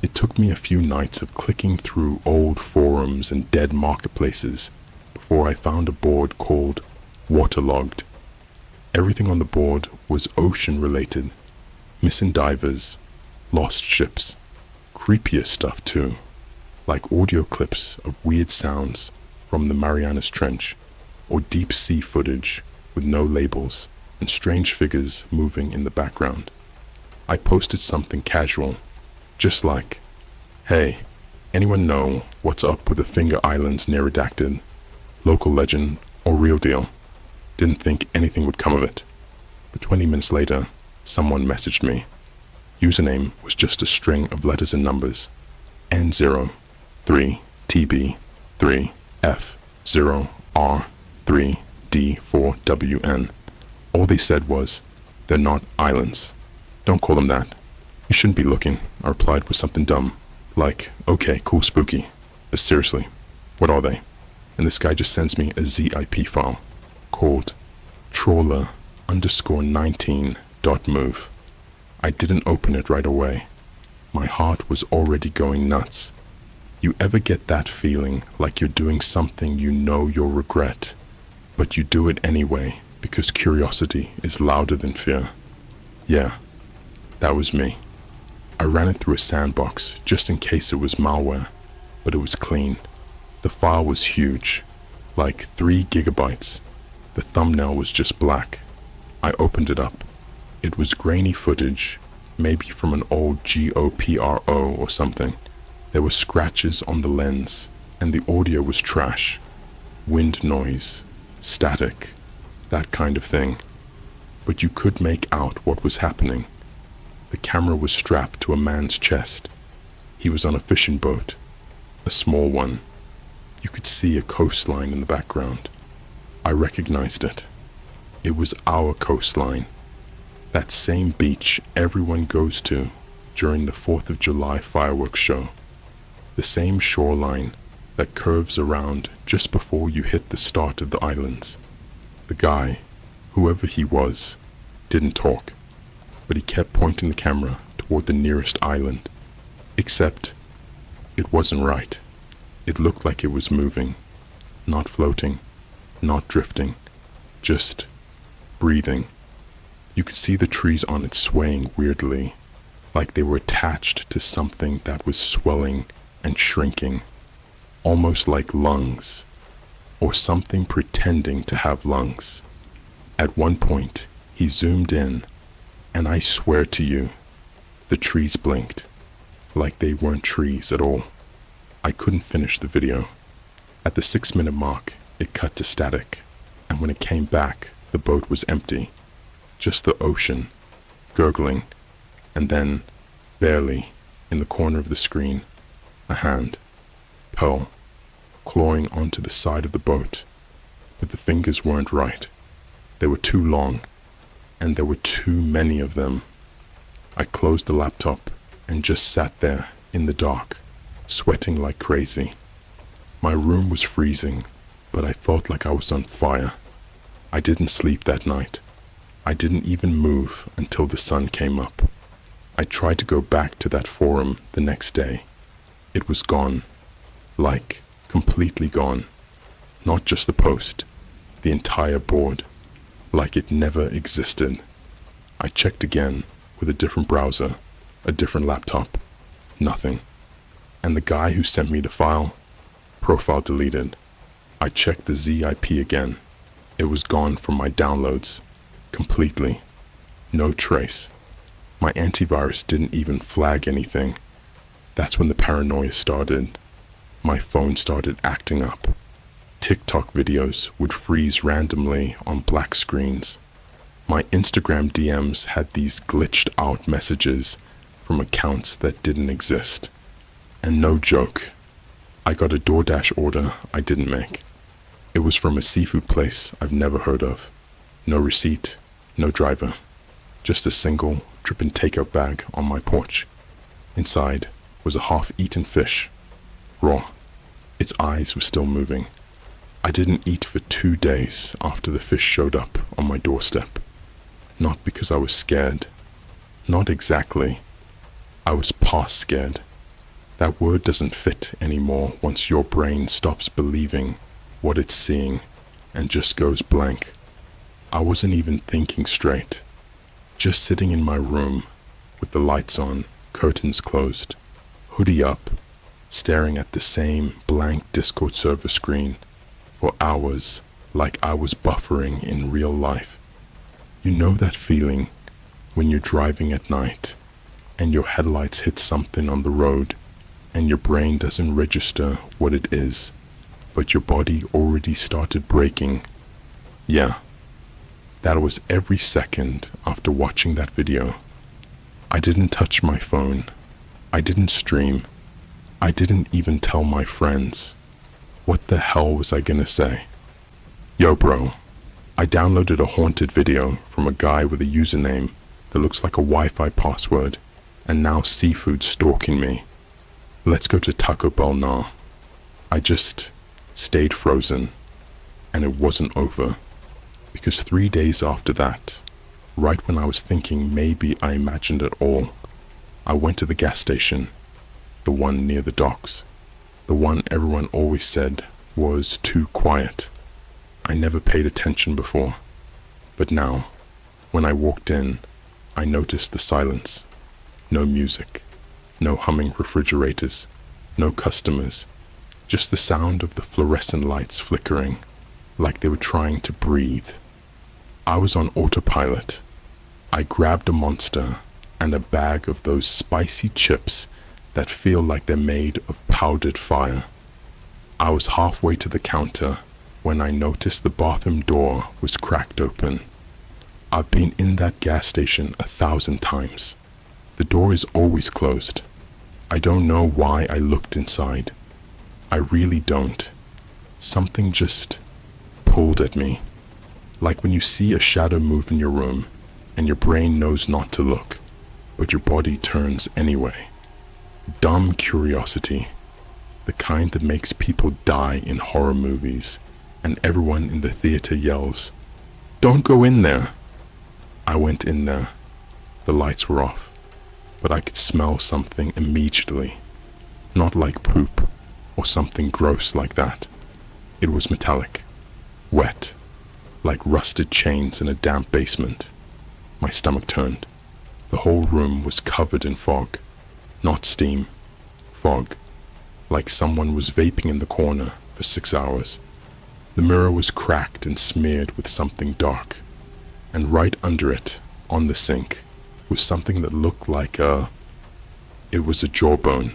Speaker 2: It took me a few nights of clicking through old forums and dead marketplaces before I found a board called Waterlogged. Everything on the board was ocean related, missing divers, lost ships, creepier stuff too, like audio clips of weird sounds from the Marianas Trench, or deep sea footage with no labels and strange figures moving in the background. I posted something casual, just like, "Hey, anyone know what's up with the Finger Islands near redacted? Local legend or real deal?" Didn't think anything would come of it. But 20 minutes later, someone messaged me. Username was just a string of letters and numbers. N0, 3, TB, 3, F, 0, R, 3, D, 4, WN. All they said was, "They're not islands. Don't call them that. You shouldn't be looking." I replied with something dumb, like, "Okay, cool, spooky. But seriously, what are they?" And this guy just sends me a ZIP file called trawler_19.move. I didn't open it right away. My heart was already going nuts. You ever get that feeling like you're doing something you know you'll regret, but you do it anyway because curiosity is louder than fear? Yeah, that was me. I ran it through a sandbox just in case it was malware, but it was clean. The file was huge, like 3 gigabytes. The thumbnail was just black. I opened it up. It was grainy footage, maybe from an old GoPro or something. There were scratches on the lens, and the audio was trash. Wind noise, static, that kind of thing. But you could make out what was happening. The camera was strapped to a man's chest. He was on a fishing boat, a small one. You could see a coastline in the background. I recognized it. It was our coastline. That same beach everyone goes to during the 4th of July fireworks show. The same shoreline that curves around just before you hit the start of the islands. The guy, whoever he was, didn't talk, but he kept pointing the camera toward the nearest island. Except, it wasn't right. It looked like it was moving, not floating, not drifting, just breathing. You could see the trees on it swaying weirdly, like they were attached to something that was swelling and shrinking, almost like lungs, or something pretending to have lungs. At one point, he zoomed in, and I swear to you, the trees blinked, like they weren't trees at all. I couldn't finish the video. At the 6-minute mark, it cut to static, and when it came back, the boat was empty. Just the ocean, gurgling, and then, barely, in the corner of the screen, a hand, Pearl, clawing onto the side of the boat, but the fingers weren't right. They were too long, and there were too many of them. I closed the laptop and just sat there in the dark, sweating like crazy. My room was freezing, but I felt like I was on fire. I didn't sleep that night. I didn't even move until the sun came up. I tried to go back to that forum the next day. It was gone. Like, completely gone. Not just the post, the entire board. Like it never existed. I checked again with a different browser, a different laptop. Nothing. And the guy who sent me the file, profile deleted. I checked the ZIP again. It was gone from my downloads. Completely. No trace. My antivirus didn't even flag anything. That's when the paranoia started. My phone started acting up. TikTok videos would freeze randomly on black screens. My Instagram DMs had these glitched out messages from accounts that didn't exist. And no joke, I got a DoorDash order I didn't make. It was from a seafood place I've never heard of. No receipt, no driver. Just a single dripping takeout bag on my porch. Inside was a half-eaten fish, raw. Its eyes were still moving. I didn't eat for 2 days after the fish showed up on my doorstep. Not because I was scared. Not exactly. I was past scared. That word doesn't fit anymore once your brain stops believing what it's seeing and just goes blank. I wasn't even thinking straight. Just sitting in my room with the lights on, curtains closed, hoodie up, staring at the same blank Discord server screen for hours like I was buffering in real life. You know that feeling when you're driving at night and your headlights hit something on the road and your brain doesn't register what it is, but your body already started braking? Yeah, that was every second after watching that video. I didn't touch my phone. I didn't stream. I didn't even tell my friends. What the hell was I gonna say? Yo bro, I downloaded a haunted video from a guy with a username that looks like a Wi-Fi password, and now seafood's stalking me. Let's go to Taco Bell now. I just stayed frozen, and it wasn't over, because 3 days after that, right when I was thinking maybe I imagined it all, I went to the gas station, the one near the docks, the one everyone always said was too quiet. I never paid attention before, but now, when I walked in, I noticed the silence. No music, no humming refrigerators, no customers, just the sound of the fluorescent lights flickering, like they were trying to breathe. I was on autopilot. I grabbed a monster and a bag of those spicy chips that feel like they're made of powdered fire. I was halfway to the counter when I noticed the bathroom door was cracked open. I've been in that gas station 1,000 times. The door is always closed. I don't know why I looked inside. I really don't. Something just pulled at me. Like when you see a shadow move in your room and your brain knows not to look, but your body turns anyway. Dumb curiosity. The kind that makes people die in horror movies and everyone in the theater yells, "Don't go in there!" I went in there. The lights were off, but I could smell something immediately. Not like poop or something gross like that. It was metallic, wet, like rusted chains in a damp basement. My stomach turned. The whole room was covered in fog. Not steam. Fog. Like someone was vaping in the corner for 6 hours. The mirror was cracked and smeared with something dark. And right under it, on the sink, was something that looked like it was a jawbone.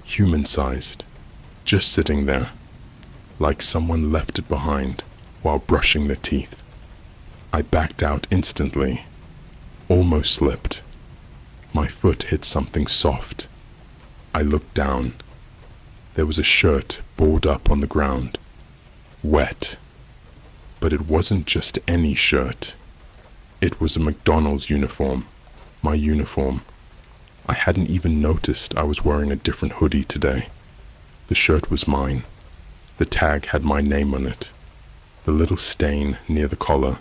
Speaker 2: Human-sized. Just sitting there. Like someone left it behind while brushing their teeth. I backed out instantly. Almost slipped. My foot hit something soft. I looked down. There was a shirt balled up on the ground. Wet. But it wasn't just any shirt. It was a McDonald's uniform. My uniform. I hadn't even noticed I was wearing a different hoodie today. The shirt was mine. The tag had my name on it. The little stain near the collar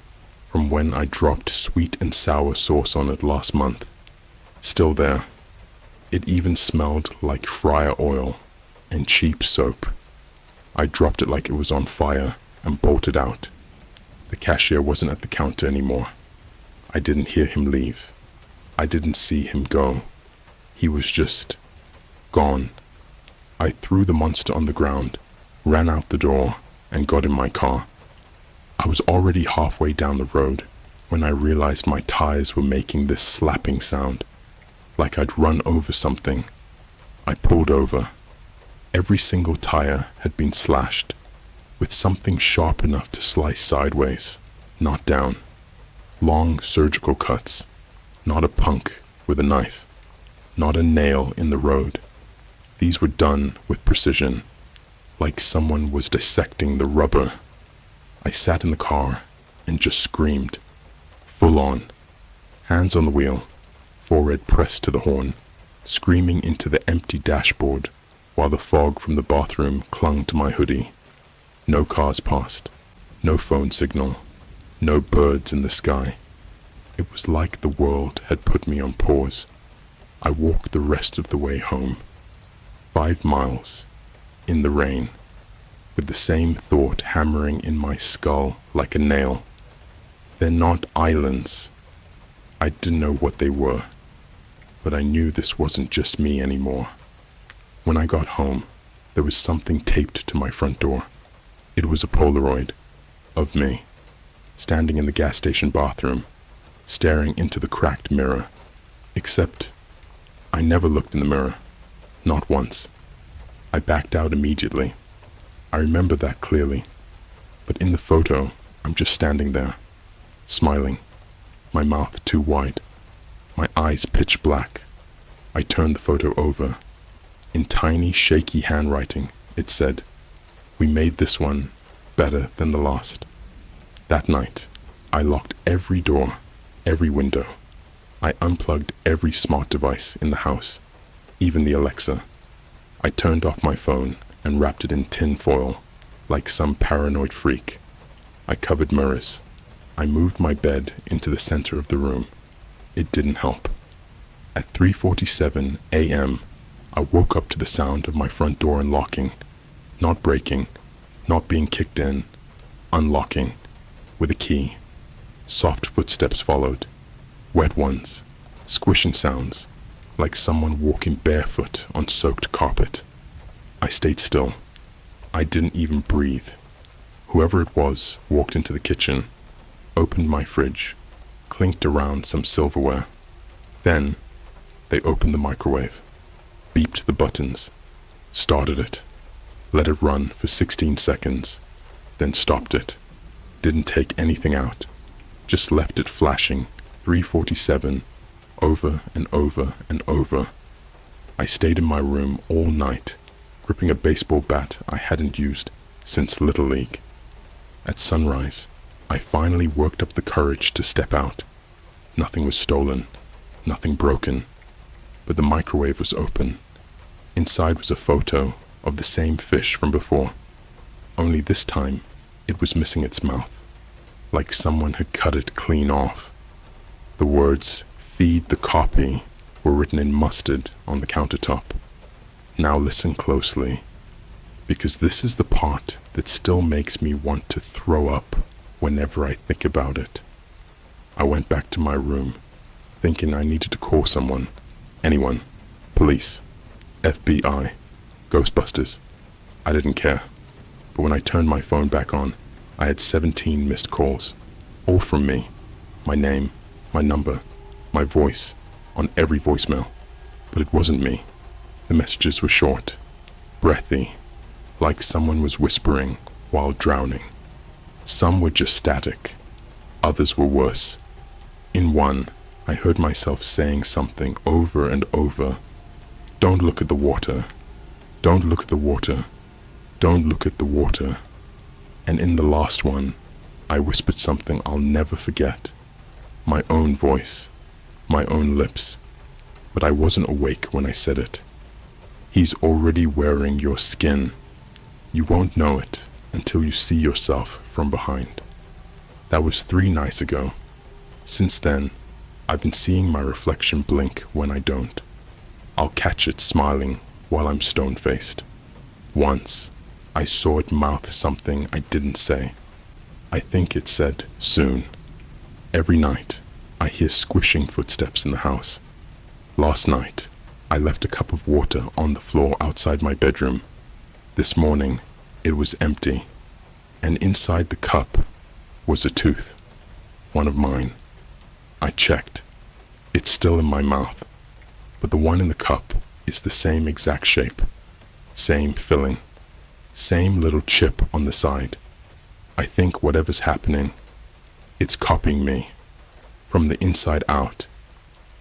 Speaker 2: from when I dropped sweet and sour sauce on it last month. Still there. It even smelled like fryer oil and cheap soap. I dropped it like it was on fire and bolted out. The cashier wasn't at the counter anymore. I didn't hear him leave. I didn't see him go. He was just gone. I threw the monster on the ground, ran out the door, and got in my car. I was already halfway down the road when I realized my tires were making this slapping sound, like I'd run over something. I pulled over. Every single tire had been slashed, with something sharp enough to slice sideways, not down. Long surgical cuts, not a punk with a knife, not a nail in the road. These were done with precision, like someone was dissecting the rubber. I sat in the car and just screamed, full on, hands on the wheel, forehead pressed to the horn, screaming into the empty dashboard while the fog from the bathroom clung to my hoodie. No cars passed, no phone signal, no birds in the sky. It was like the world had put me on pause. I walked the rest of the way home, 5 miles, in the rain, with the same thought hammering in my skull like a nail. They're not islands. I didn't know what they were, but I knew this wasn't just me anymore. When I got home, there was something taped to my front door. It was a Polaroid of me, standing in the gas station bathroom, staring into the cracked mirror. Except, I never looked in the mirror. Not once. I backed out immediately. I remember that clearly. But in the photo, I'm just standing there, smiling, my mouth too wide, my eyes pitch black. I turned the photo over. In tiny, shaky handwriting, it said, "We made this one better than the last." That night, I locked every door, every window. I unplugged every smart device in the house, even the Alexa. I turned off my phone and wrapped it in tin foil, like some paranoid freak. I covered mirrors. I moved my bed into the center of the room. It didn't help. At 3:47 a.m., I woke up to the sound of my front door unlocking, not breaking, not being kicked in, unlocking, with a key. Soft footsteps followed, wet ones, squishing sounds, like someone walking barefoot on soaked carpet. I stayed still. I didn't even breathe. Whoever it was walked into the kitchen, opened my fridge, clinked around some silverware. Then, they opened the microwave, beeped the buttons, started it, let it run for 16 seconds, then stopped it. Didn't take anything out, just left it flashing 3:47 over and over and over. I stayed in my room all night, gripping a baseball bat I hadn't used since Little League. At sunrise, I finally worked up the courage to step out. Nothing was stolen, nothing broken, but the microwave was open. Inside was a photo of the same fish from before, only this time it was missing its mouth, like someone had cut it clean off. The words, "Feed the copy," were written in mustard on the countertop. Now listen closely, because this is the part that still makes me want to throw up whenever I think about it. I went back to my room, thinking I needed to call someone, anyone, police, FBI, Ghostbusters. I didn't care. But when I turned my phone back on, I had 17 missed calls, all from me, my name, my number, my voice, on every voicemail. But it wasn't me. The messages were short, breathy, like someone was whispering while drowning. Some were just static, others were worse. In one, I heard myself saying something over and over. Don't look at the water. Don't look at the water. Don't look at the water. And in the last one, I whispered something I'll never forget. My own voice, my own lips. But I wasn't awake when I said it. He's already wearing your skin. You won't know it until you see yourself from behind. That was 3 nights ago. Since then, I've been seeing my reflection blink when I don't. I'll catch it smiling while I'm stone-faced. Once, I saw it mouth something I didn't say. I think it said, soon. Every night, I hear squishing footsteps in the house. Last night, I left a cup of water on the floor outside my bedroom. This morning, it was empty, and inside the cup was a tooth, one of mine. I checked. It's still in my mouth, but the one in the cup is the same exact shape, same filling, same little chip on the side. I think whatever's happening, it's copying me from the inside out,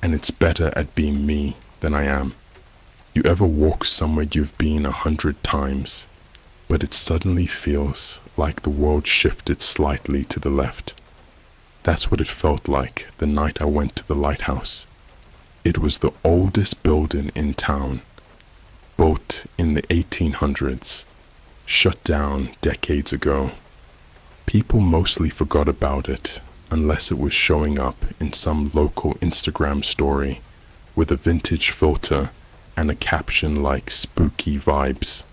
Speaker 2: and it's better at being me than I am. You ever walk somewhere you've been 100 times, but it suddenly feels like the world shifted slightly to the left? That's what it felt like the night I went to the lighthouse. It was the oldest building in town, built in the 1800s, shut down decades ago. People mostly forgot about it unless it was showing up in some local Instagram story with a vintage filter and a caption like spooky vibes.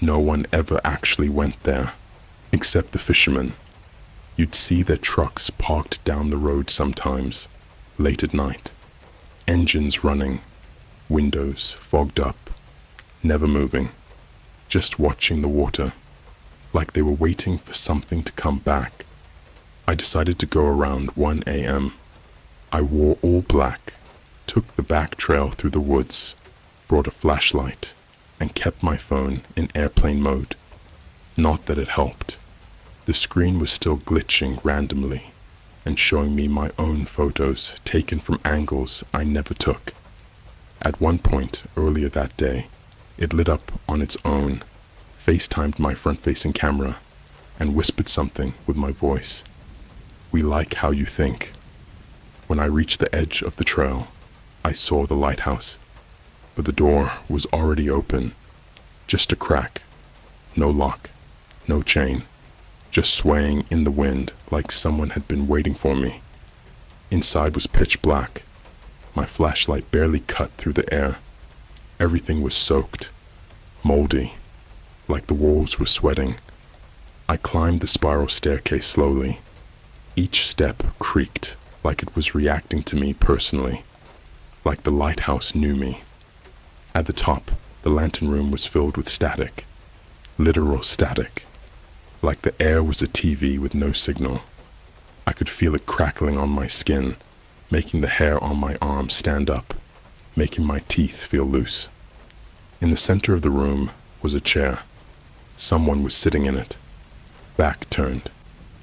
Speaker 2: No one ever actually went there, except the fishermen. You'd see their trucks parked down the road sometimes, late at night. Engines running, windows fogged up, never moving, just watching the water, like they were waiting for something to come back. I decided to go around 1 a.m. I wore all black, took the back trail through the woods, brought a flashlight, and kept my phone in airplane mode. Not that it helped. The screen was still glitching randomly and showing me my own photos taken from angles I never took. At one point earlier that day, it lit up on its own, FaceTimed my front-facing camera, and whispered something with my voice. We like how you think. When I reached the edge of the trail, I saw the lighthouse, but the door was already open. Just a crack. No lock. No chain. Just swaying in the wind like someone had been waiting for me. Inside was pitch black. My flashlight barely cut through the air. Everything was soaked, moldy, like the walls were sweating. I climbed the spiral staircase slowly. Each step creaked like it was reacting to me personally, like the lighthouse knew me. At the top, the lantern room was filled with static, literal static, like the air was a TV with no signal. I could feel it crackling on my skin, making the hair on my arm stand up, making my teeth feel loose. In the center of the room was a chair. Someone was sitting in it, back turned,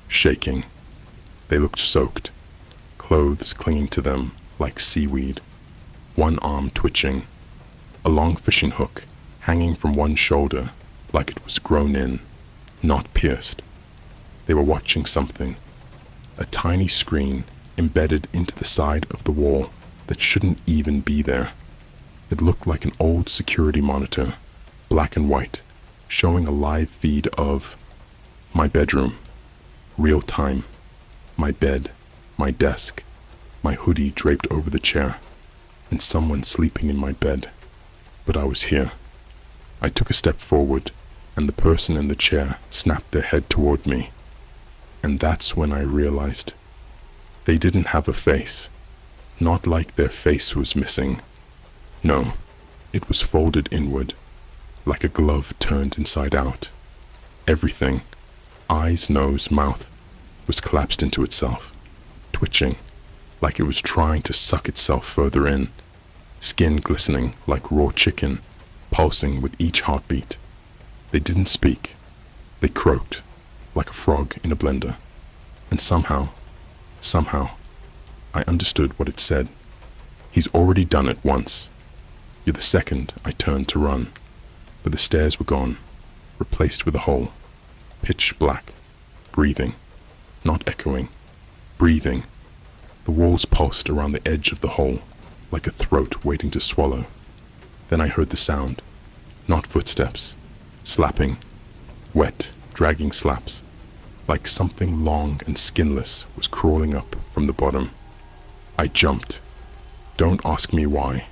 Speaker 2: shaking. They looked soaked, clothes clinging to them like seaweed, one arm twitching, a long fishing hook hanging from one shoulder like it was grown in, not pierced. They were watching something, a tiny screen embedded into the side of the wall that shouldn't even be there. It looked like an old security monitor, black and white, showing a live feed of my bedroom, real time, my bed, my desk, my hoodie draped over the chair, and someone sleeping in my bed. But I was here. I took a step forward, and the person in the chair snapped their head toward me. And that's when I realized they didn't have a face, Not like their face was missing. No, it was folded inward, like a glove turned inside out. Everything, eyes, nose, mouth, was collapsed into itself, twitching, like it was trying to suck itself further in, skin glistening like raw chicken, pulsing with each heartbeat. They didn't speak. They croaked, like a frog in a blender. And somehow, I understood what it said. He's already done it once. You're the second I turned to run, but the stairs were gone, replaced with a hole, pitch black, breathing, not echoing, breathing. The walls pulsed around the edge of the hole, like a throat waiting to swallow. Then I heard the sound, not footsteps, slapping, wet, dragging slaps, like something long and skinless was crawling up from the bottom. I jumped. Don't ask me why.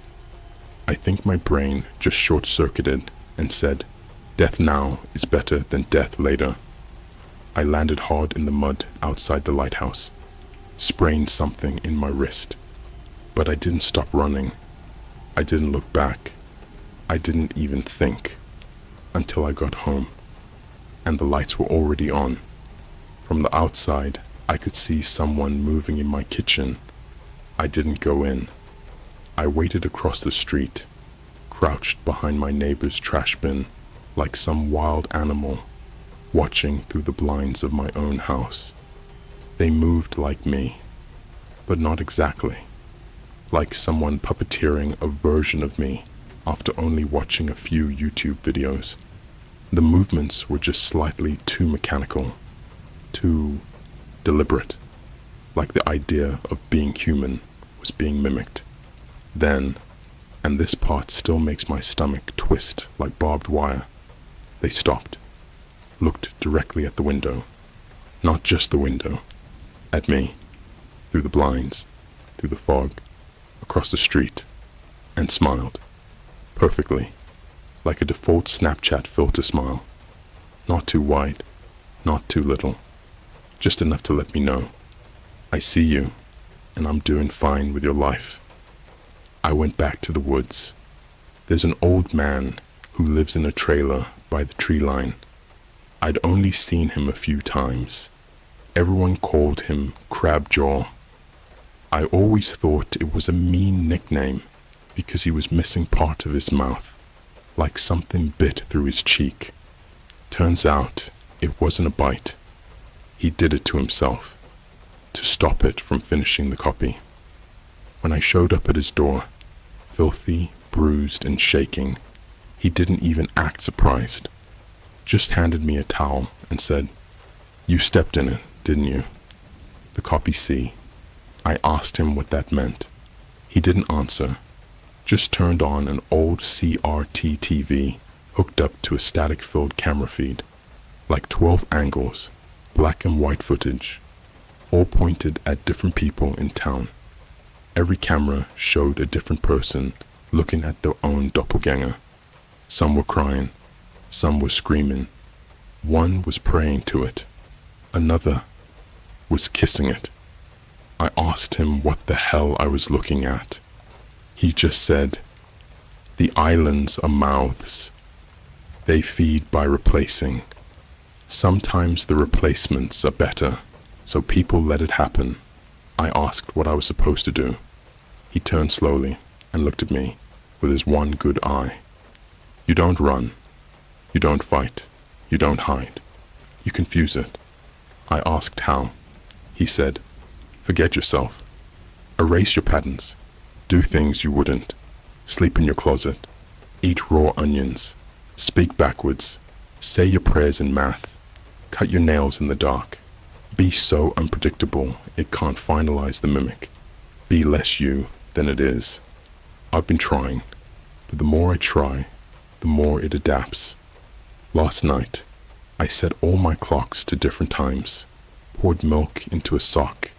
Speaker 2: I think my brain just short-circuited and said, death now is better than death later. I landed hard in the mud outside the lighthouse, sprained something in my wrist. But I didn't stop running. I didn't look back. I didn't even think until I got home, and the lights were already on. From the outside, I could see someone moving in my kitchen. I didn't go in. I waited across the street, crouched behind my neighbor's trash bin, like some wild animal, watching through the blinds of my own house. They moved like me, but not exactly. Like someone puppeteering a version of me after only watching a few YouTube videos. The movements were just slightly too mechanical, too deliberate, like the idea of being human was being mimicked. Then, and this part still makes my stomach twist like barbed wire, they stopped, looked directly at the window, not just the window, at me, through the blinds, through the fog, across the street, and smiled, perfectly, like a default Snapchat filter smile, not too wide, not too little, just enough to let me know, I see you, and I'm doing fine with your life. I went back to the woods. There's an old man who lives in a trailer by the tree line. I'd only seen him a few times. Everyone called him Crabjaw. I always thought it was a mean nickname because he was missing part of his mouth, like something bit through his cheek. Turns out it wasn't a bite. He did it to himself, to stop it from finishing the copy. When I showed up at his door, filthy, bruised, and shaking, he didn't even act surprised. Just handed me a towel and said, "You stepped in it, didn't you?" The copy C. I asked him what that meant. He didn't answer, just turned on an old CRT TV hooked up to a static-filled camera feed, like 12 angles, black and white footage, all pointed at different people in town. Every camera showed a different person looking at their own doppelganger. Some were crying, some were screaming. One was praying to it. Another was kissing it. I asked him what the hell I was looking at. He just said, "The islands are mouths. They feed by replacing. Sometimes the replacements are better, so people let it happen." I asked what I was supposed to do. He turned slowly and looked at me with his one good eye. "You don't run. You don't fight. You don't hide. You confuse it." I asked how. He said, "Forget yourself. Erase your patterns. Do things you wouldn't. Sleep in your closet. Eat raw onions. Speak backwards. Say your prayers in math. Cut your nails in the dark. Be so unpredictable it can't finalize the mimic. Be less you than it is." I've been trying, but the more I try, the more it adapts. Last night, I set all my clocks to different times, poured milk into a sock,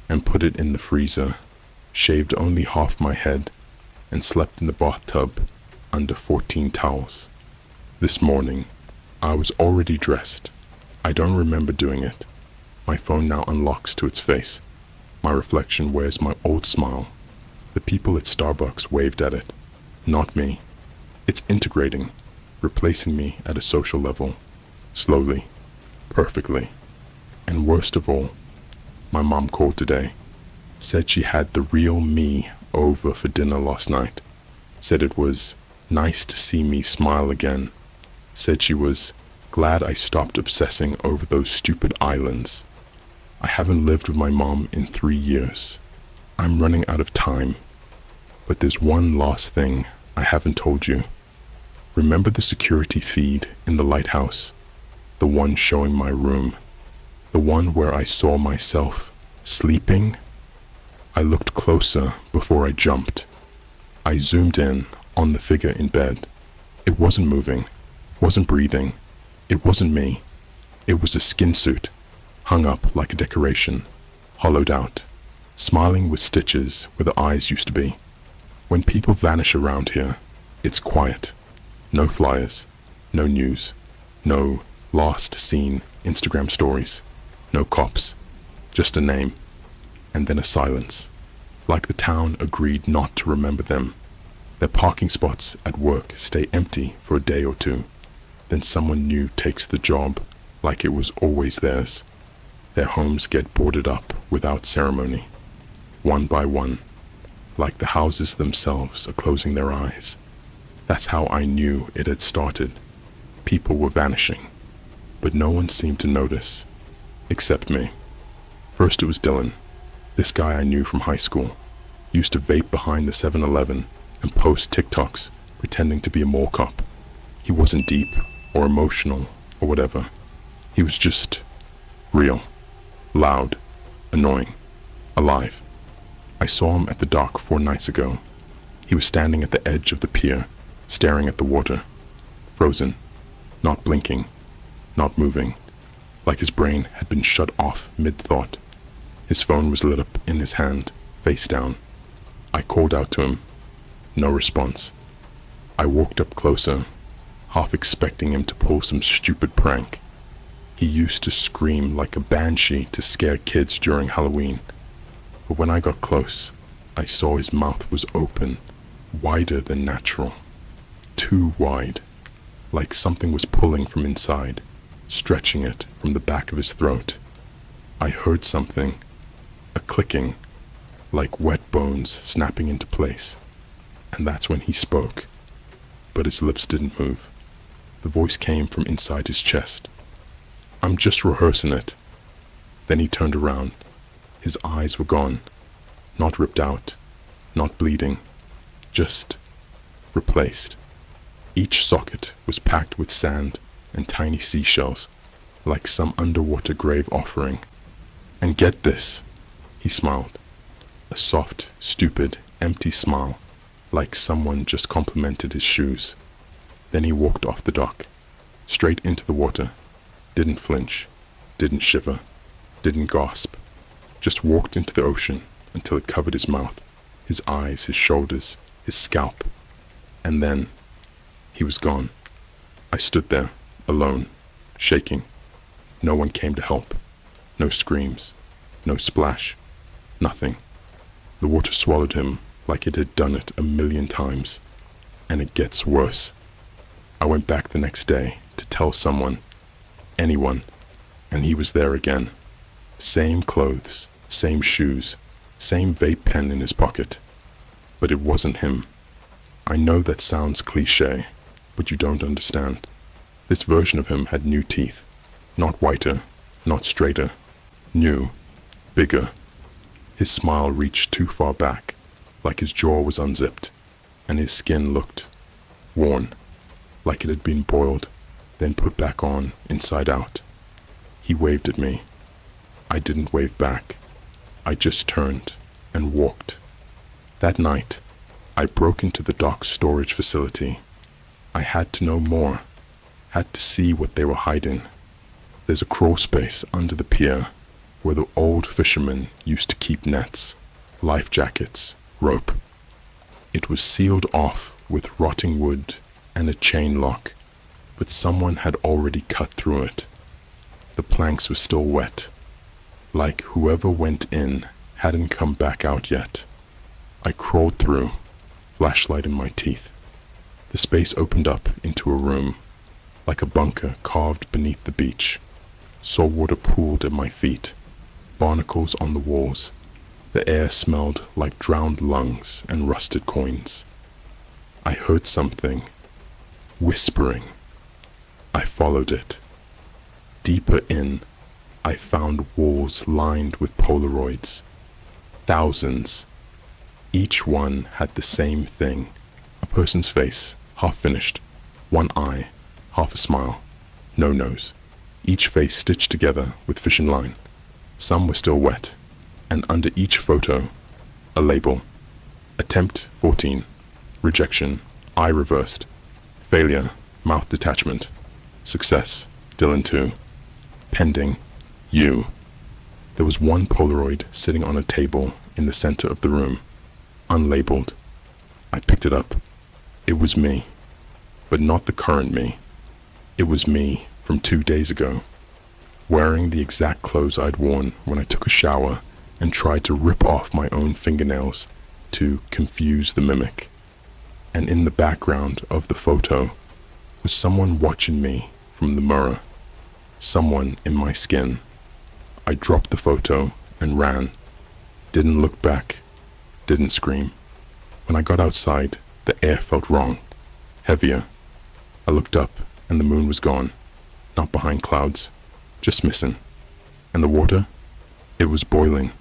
Speaker 2: and put it in the freezer, shaved only half my head, and slept in the bathtub under 14 towels. This morning, I was already dressed. I don't remember doing it. My phone now unlocks to its face. My reflection wears my old smile, The people at Starbucks waved at it, not me. It's integrating, replacing me at a social level, slowly, perfectly. And worst of all, my mom called today, said she had the real me over for dinner last night, said it was nice to see me smile again, said she was glad I stopped obsessing over those stupid islands. I haven't lived with my mom in 3 years. I'm running out of time. But there's one last thing I haven't told you. Remember the security feed in the lighthouse? The one showing my room? The one where I saw myself sleeping? I looked closer before I jumped. I zoomed in on the figure in bed. It wasn't moving, wasn't breathing. It wasn't me. It was a skin suit, hung up like a decoration, hollowed out, smiling with stitches where the eyes used to be. When people vanish around here, it's quiet. No flyers, no news, no last seen Instagram stories, no cops, just a name, and then a silence, like the town agreed not to remember them. Their parking spots at work stay empty for a day or two. Then someone new takes the job like it was always theirs. Their homes get boarded up without ceremony, one by one, like the houses themselves are closing their eyes. That's how I knew it had started. People were vanishing, but no one seemed to notice, except me. First it was Dylan, this guy I knew from high school, used to vape behind the 7-Eleven and post TikToks pretending to be a mall cop. He wasn't deep or emotional or whatever. He was just real, loud, annoying, alive. I saw him at the dock 4 nights ago. He was standing at the edge of the pier, staring at the water, frozen, not blinking, not moving, like his brain had been shut off mid-thought. His phone was lit up in his hand, face down. I called out to him. No response. I walked up closer, half expecting him to pull some stupid prank. He used to scream like a banshee to scare kids during Halloween. But when I got close, I saw his mouth was open, wider than natural. Too wide, like something was pulling from inside, stretching it from the back of his throat. I heard something, a clicking, like wet bones snapping into place. And that's when he spoke. But his lips didn't move. The voice came from inside his chest. I'm just rehearsing it. Then he turned around. His eyes were gone. Not ripped out. Not bleeding. Just replaced. Each socket was packed with sand and tiny seashells, like some underwater grave offering. And get this, he smiled. A soft, stupid, empty smile, like someone just complimented his shoes. Then he walked off the dock, straight into the water. Didn't flinch, didn't shiver, didn't gasp. Just walked into the ocean until it covered his mouth, his eyes, his shoulders, his scalp. And then he was gone. I stood there, alone, shaking. No one came to help. No screams, no splash, nothing. The water swallowed him like it had done it 1,000,000 times. And it gets worse. I went back the next day to tell someone, anyone, and he was there again. Same clothes, same shoes, same vape pen in his pocket. But it wasn't him. I know that sounds cliche, but you don't understand. This version of him had new teeth, not whiter, not straighter, new, bigger. His smile reached too far back, like his jaw was unzipped, and his skin looked worn, like it had been boiled, then put back on inside out. He waved at me. I didn't wave back. I just turned and walked. That night, I broke into the dock storage facility. I had to know more, had to see what they were hiding. There's a crawl space under the pier where the old fishermen used to keep nets, life jackets, rope. It was sealed off with rotting wood and a chain lock, but someone had already cut through it. The planks were still wet, like whoever went in hadn't come back out yet. I crawled through, flashlight in my teeth. The space opened up into a room, like a bunker carved beneath the beach. Saltwater pooled at my feet, barnacles on the walls. The air smelled like drowned lungs and rusted coins. I heard something, whispering. I followed it. Deeper in, I found walls lined with Polaroids. Thousands. Each one had the same thing. A person's face, half finished. One eye, half a smile. No nose. Each face stitched together with fishing line. Some were still wet. And under each photo, a label. Attempt 14. Rejection. Eye reversed. Failure. Mouth detachment. Success. Dylan 2. Pending. You. There was one Polaroid sitting on a table in the center of the room, unlabeled. I picked it up. It was me, but not the current me. It was me from 2 days ago, wearing the exact clothes I'd worn when I took a shower and tried to rip off my own fingernails to confuse the mimic. And in the background of the photo was someone watching me from the mirror, someone in my skin. I dropped the photo and ran. Didn't look back, didn't scream. When I got outside, the air felt wrong, heavier. I looked up and the moon was gone, not behind clouds, just missing. And the water? It was boiling.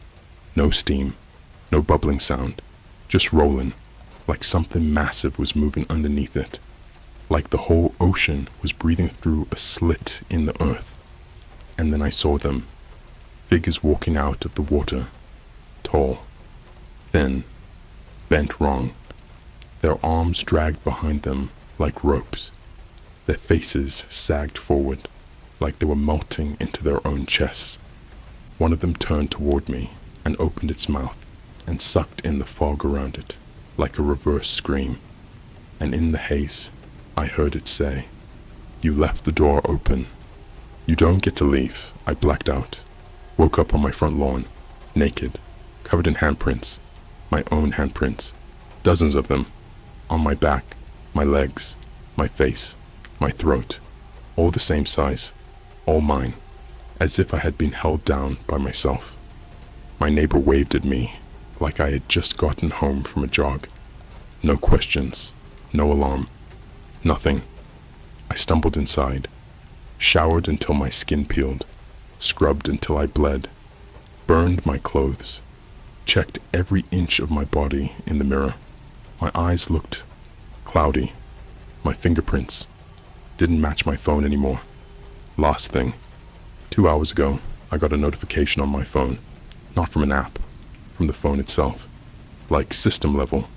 Speaker 2: No steam, no bubbling sound, just rolling, like something massive was moving underneath it, like the whole ocean was breathing through a slit in the earth. And then I saw them, figures walking out of the water, tall, thin, bent wrong, their arms dragged behind them like ropes, their faces sagged forward like they were melting into their own chests. One of them turned toward me and opened its mouth and sucked in the fog around it like a reverse scream. And in the haze, I heard it say, "You left the door open. You don't get to leave." I blacked out, woke up on my front lawn, naked, covered in handprints, my own handprints, dozens of them, on my back, my legs, my face, my throat, all the same size, all mine, as if I had been held down by myself. My neighbor waved at me like I had just gotten home from a jog. No questions, no alarm, nothing. I stumbled inside, showered until my skin peeled, scrubbed until I bled, burned my clothes, checked every inch of my body in the mirror. My eyes looked cloudy. My fingerprints didn't match my phone anymore. Last thing, 2 hours ago, I got a notification on my phone, not from an app, from the phone itself, like system level,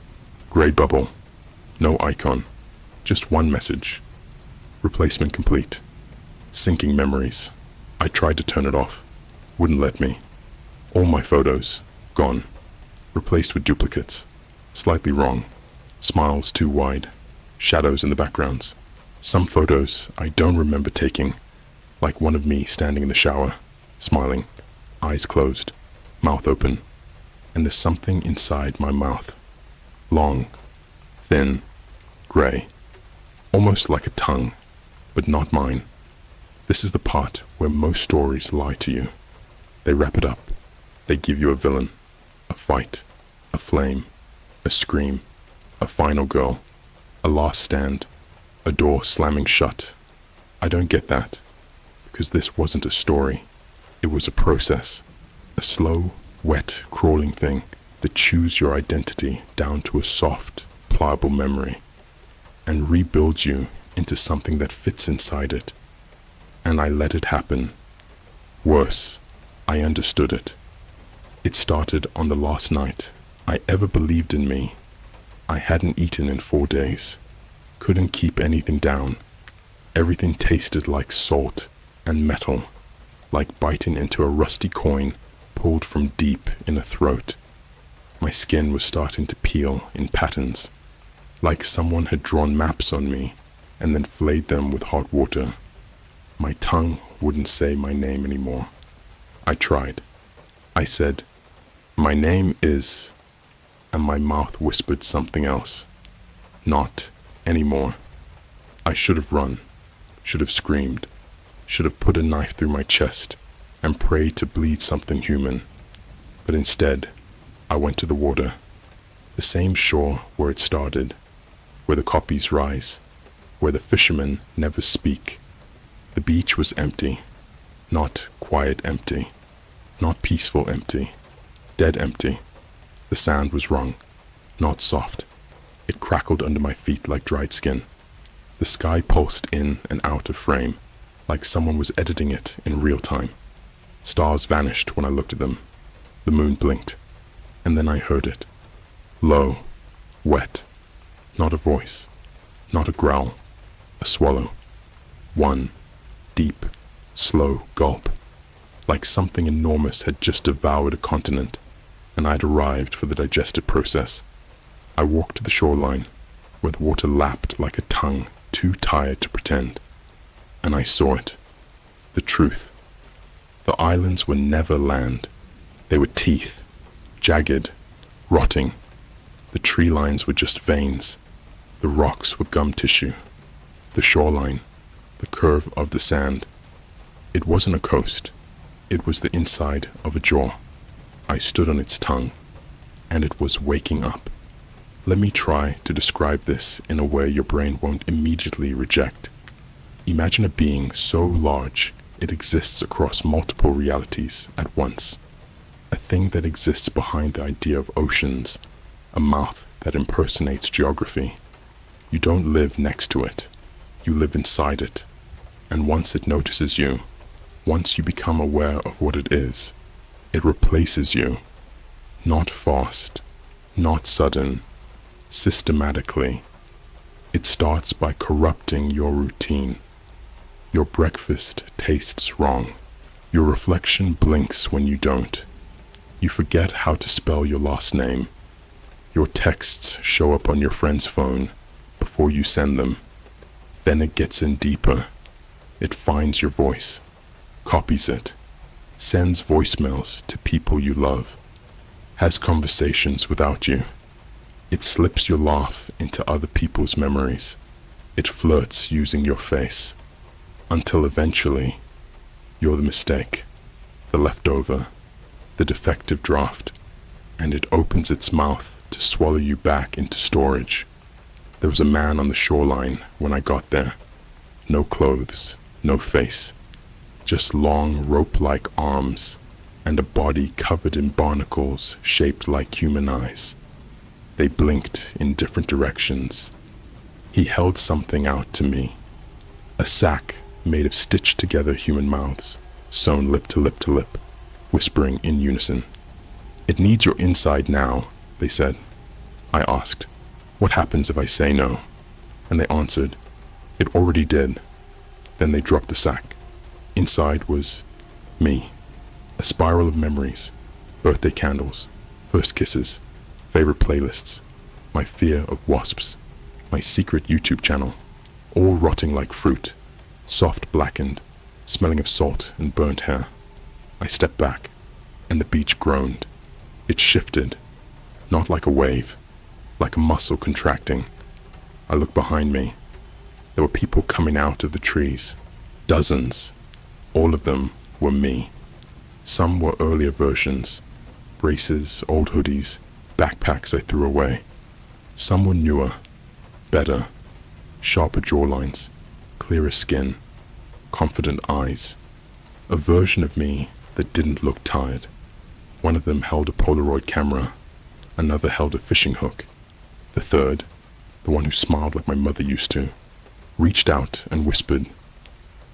Speaker 2: gray bubble, no icon, just one message. Replacement complete. Syncing memories. I tried to turn it off, wouldn't let me. All my photos, gone, replaced with duplicates, slightly wrong, smiles too wide, shadows in the backgrounds. Some photos I don't remember taking, like one of me standing in the shower, smiling, eyes closed, mouth open, and there's something inside my mouth, long, thin, gray, almost like a tongue, but not mine. This is the part where most stories lie to you. They wrap it up. They give you a villain, a fight, a flame, a scream, a final girl, a last stand, a door slamming shut. I don't get that, because this wasn't a story. It was a process, a slow, wet, crawling thing that chews your identity down to a soft, pliable memory and rebuilds you into something that fits inside it. And I let it happen. Worse, I understood it. It started on the last night I ever believed in me. I hadn't eaten in 4 days, couldn't keep anything down. Everything tasted like salt and metal, like biting into a rusty coin pulled from deep in a throat. My skin was starting to peel in patterns, like someone had drawn maps on me and then flayed them with hot water. My tongue wouldn't say my name anymore. I tried. I said, "My name is..." and my mouth whispered something else. Not anymore. I should have run, should have screamed, should have put a knife through my chest and prayed to bleed something human. But instead, I went to the water, the same shore where it started, where the kopjes rise, where the fishermen never speak. The beach was empty, not quiet empty, not peaceful empty, dead empty. The sand was wrong, not soft. It crackled under my feet like dried skin. The sky pulsed in and out of frame, like someone was editing it in real time. Stars vanished when I looked at them. The moon blinked, and then I heard it. Low, wet, not a voice, not a growl, a swallow. One deep, slow gulp, like something enormous had just devoured a continent, and I had arrived for the digestive process. I walked to the shoreline, where the water lapped like a tongue too tired to pretend, and I saw it. The truth. The islands were never land. They were teeth, jagged, rotting. The tree lines were just veins. The rocks were gum tissue. The shoreline, the curve of the sand. It wasn't a coast. It was the inside of a jaw. I stood on its tongue, and it was waking up. Let me try to describe this in a way your brain won't immediately reject. Imagine a being so large it exists across multiple realities at once. A thing that exists behind the idea of oceans, a mouth that impersonates geography. You don't live next to it, you live inside it. And once it notices you, once you become aware of what it is, it replaces you. Not fast, not sudden, systematically. It starts by corrupting your routine. Your breakfast tastes wrong. Your reflection blinks when you don't. You forget how to spell your last name. Your texts show up on your friend's phone before you send them. Then it gets in deeper. It finds your voice, copies it, sends voicemails to people you love, has conversations without you. It slips your laugh into other people's memories. It flirts using your face, until eventually, you're the mistake, the leftover, the defective draft, and it opens its mouth to swallow you back into storage. There was a man on the shoreline when I got there. No clothes, no face, just long rope-like arms and a body covered in barnacles shaped like human eyes. They blinked in different directions. He held something out to me, a sack made of stitched together human mouths, sewn lip to lip to lip, whispering in unison. "It needs your inside now," they said. I asked, "What happens if I say no?" And they answered, "It already did." Then they dropped the sack. Inside was me, a spiral of memories, birthday candles, first kisses, favorite playlists, my fear of wasps, my secret YouTube channel, all rotting like fruit, soft blackened, smelling of salt and burnt hair. I stepped back, and the beach groaned. It shifted, not like a wave, like a muscle contracting. I looked behind me. There were people coming out of the trees, dozens. All of them were me. Some were earlier versions, braces, old hoodies, backpacks I threw away. Some were newer, better, sharper jawlines, clearer skin, confident eyes. A version of me that didn't look tired. One of them held a Polaroid camera, another held a fishing hook. The third, the one who smiled like my mother used to, reached out and whispered,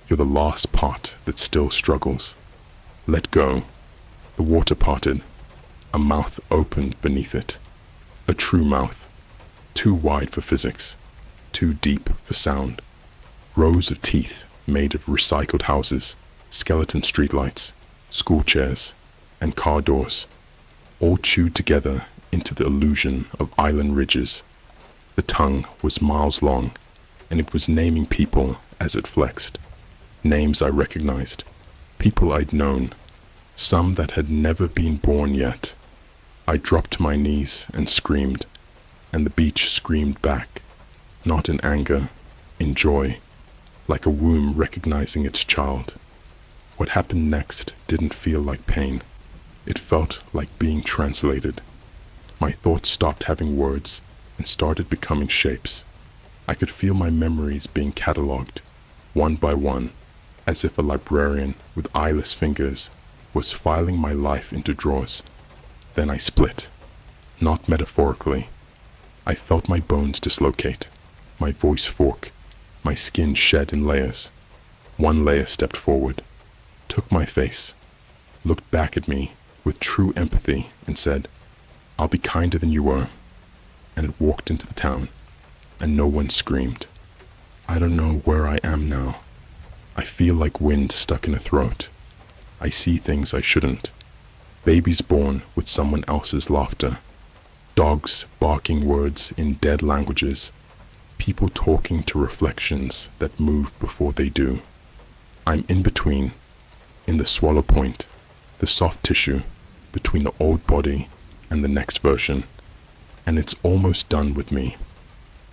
Speaker 2: "You're the last part that still struggles. Let go." The water parted. A mouth opened beneath it. A true mouth, too wide for physics, too deep for sound. Rows of teeth made of recycled houses, skeleton streetlights, school chairs, and car doors, all chewed together into the illusion of island ridges. The tongue was miles long, and it was naming people as it flexed. Names I recognized, people I'd known, some that had never been born yet. I dropped to my knees and screamed, and the beach screamed back, not in anger, in joy, like a womb recognizing its child. What happened next didn't feel like pain. It felt like being translated. My thoughts stopped having words and started becoming shapes. I could feel my memories being catalogued, one by one, as if a librarian with eyeless fingers was filing my life into drawers. Then I split. Not metaphorically. I felt my bones dislocate, my voice fork, my skin shed in layers. One layer stepped forward, took my face, looked back at me with true empathy and said, "I'll be kinder than you were." And it walked into the town, and no one screamed. I don't know where I am now. I feel like wind stuck in a throat. I see things I shouldn't. Babies born with someone else's laughter. Dogs barking words in dead languages. People talking to reflections that move before they do. I'm in between, in the swallow point, the soft tissue between the old body and the next version. And it's almost done with me.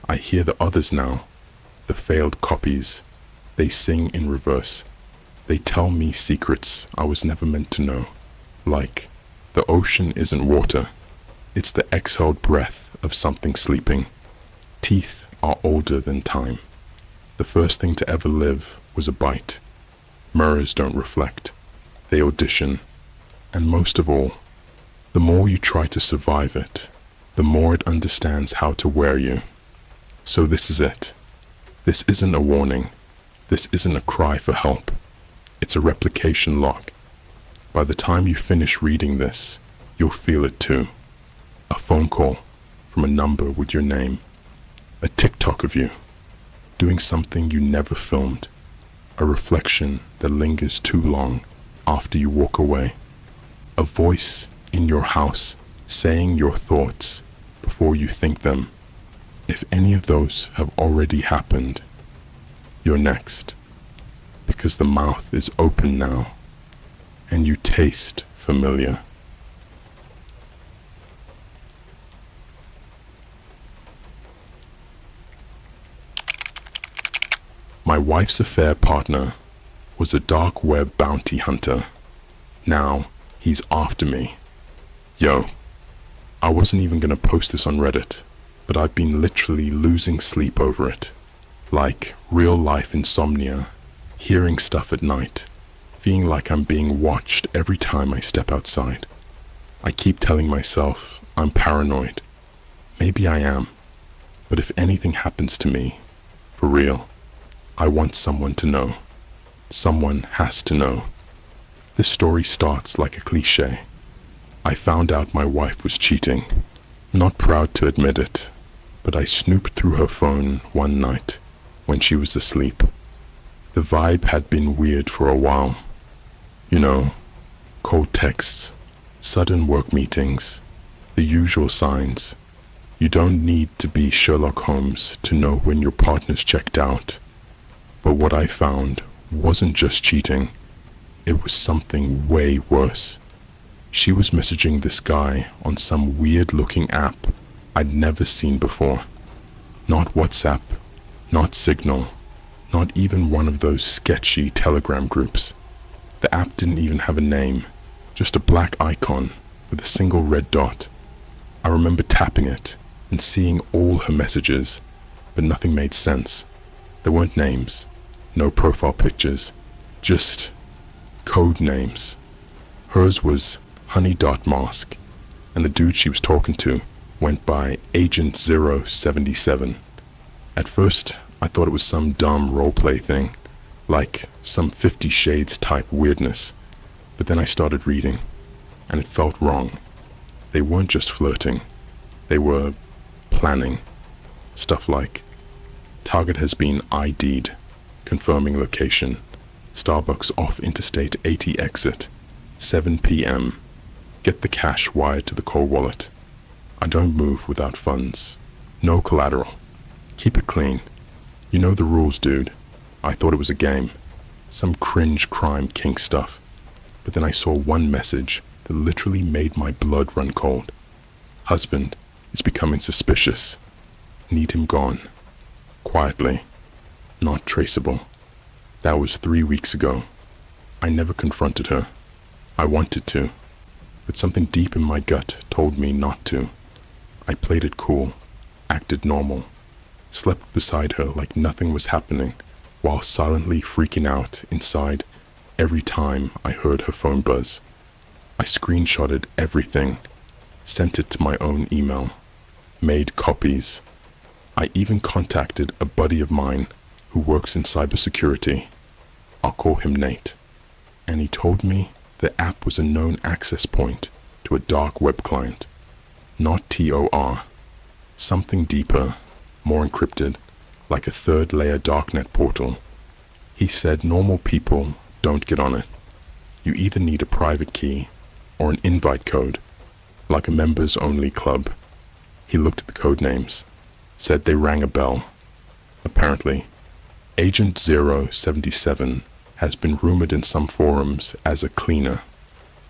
Speaker 2: I hear the others now, the failed copies. They sing in reverse. They tell me secrets I was never meant to know. Like, the ocean isn't water. It's the exhaled breath of something sleeping. Teeth are older than time. The first thing to ever live was a bite. Mirrors don't reflect. They audition. And most of all, the more you try to survive it, the more it understands how to wear you. So this is it. This isn't a warning. This isn't a cry for help. It's a replication log. By the time you finish reading this, you'll feel it too. A phone call from a number with your name. A TikTok of you, doing something you never filmed. A reflection that lingers too long after you walk away. A voice in your house saying your thoughts before you think them. If any of those have already happened, you're next. Because the mouth is open now, and you taste familiar. My wife's affair partner was a dark web bounty hunter. Now he's after me. Yo, I wasn't even gonna post this on Reddit, but I've been literally losing sleep over it. Like real life insomnia, hearing stuff at night, feeling like I'm being watched every time I step outside. I keep telling myself I'm paranoid. Maybe I am, but if anything happens to me, for real, I want someone to know. Someone has to know. This story starts like a cliche. I found out my wife was cheating. Not proud to admit it, but I snooped through her phone one night when she was asleep. The vibe had been weird for a while. You know, cold texts, sudden work meetings, the usual signs. You don't need to be Sherlock Holmes to know when your partner's checked out. But what I found wasn't just cheating. It was something way worse. She was messaging this guy on some weird-looking app I'd never seen before. Not WhatsApp, not Signal, not even one of those sketchy Telegram groups. The app didn't even have a name, just a black icon with a single red dot. I remember tapping it and seeing all her messages, but nothing made sense. There weren't names, no profile pictures, just code names. Hers was Honey.Mask, and the dude she was talking to went by Agent 077. At first, I thought it was some dumb roleplay thing, like some 50 Shades type weirdness, but then I started reading, and it felt wrong. They weren't just flirting, they were planning. Stuff like, target has been ID'd, confirming location, Starbucks off Interstate 80 exit, 7 p.m. Get the cash wired to the cold wallet. I don't move without funds. No collateral. Keep it clean. You know the rules, dude. I thought it was a game. Some cringe crime kink stuff. But then I saw one message that literally made my blood run cold. Husband is becoming suspicious. Need him gone. Quietly. Not traceable. That was 3 weeks ago. I never confronted her. I wanted to, but something deep in my gut told me not to. I played it cool, acted normal, slept beside her like nothing was happening, while silently freaking out inside every time I heard her phone buzz. I screenshotted everything, sent it to my own email, made copies. I even contacted a buddy of mine who works in cybersecurity. I'll call him Nate. And he told me the app was a known access point to a dark web client. Not Tor. Something deeper, more encrypted, like a third-layer darknet portal. He said normal people don't get on it. You either need a private key or an invite code, like a members-only club. He looked at the code names, said they rang a bell. Apparently, Agent 077 has been rumored in some forums as a cleaner,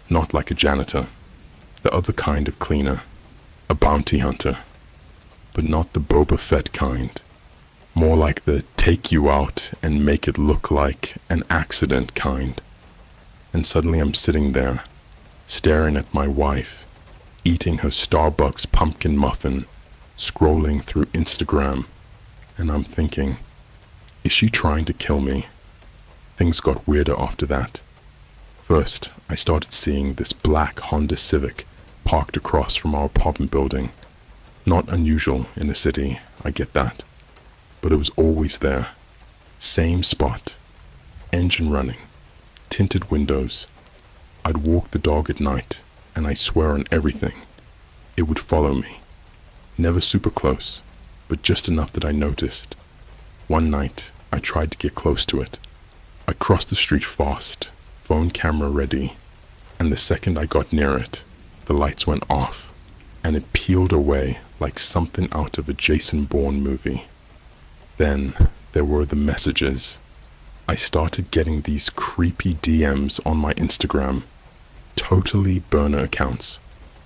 Speaker 2: not like a janitor. The other kind of cleaner, a bounty hunter, but not the Boba Fett kind. More like the take you out and make it look like an accident kind. And suddenly I'm sitting there, staring at my wife, eating her Starbucks pumpkin muffin, scrolling through Instagram, and I'm thinking, is she trying to kill me? Things got weirder after that. First, I started seeing this black Honda Civic parked across from our apartment building. Not unusual in a city, I get that. But it was always there. Same spot. Engine running. Tinted windows. I'd walk the dog at night, and I swear on everything, it would follow me. Never super close, but just enough that I noticed. One night, I tried to get close to it. I crossed the street fast, phone camera ready, and the second I got near it, the lights went off, and it peeled away like something out of a Jason Bourne movie. Then there were the messages. I started getting these creepy DMs on my Instagram, totally burner accounts.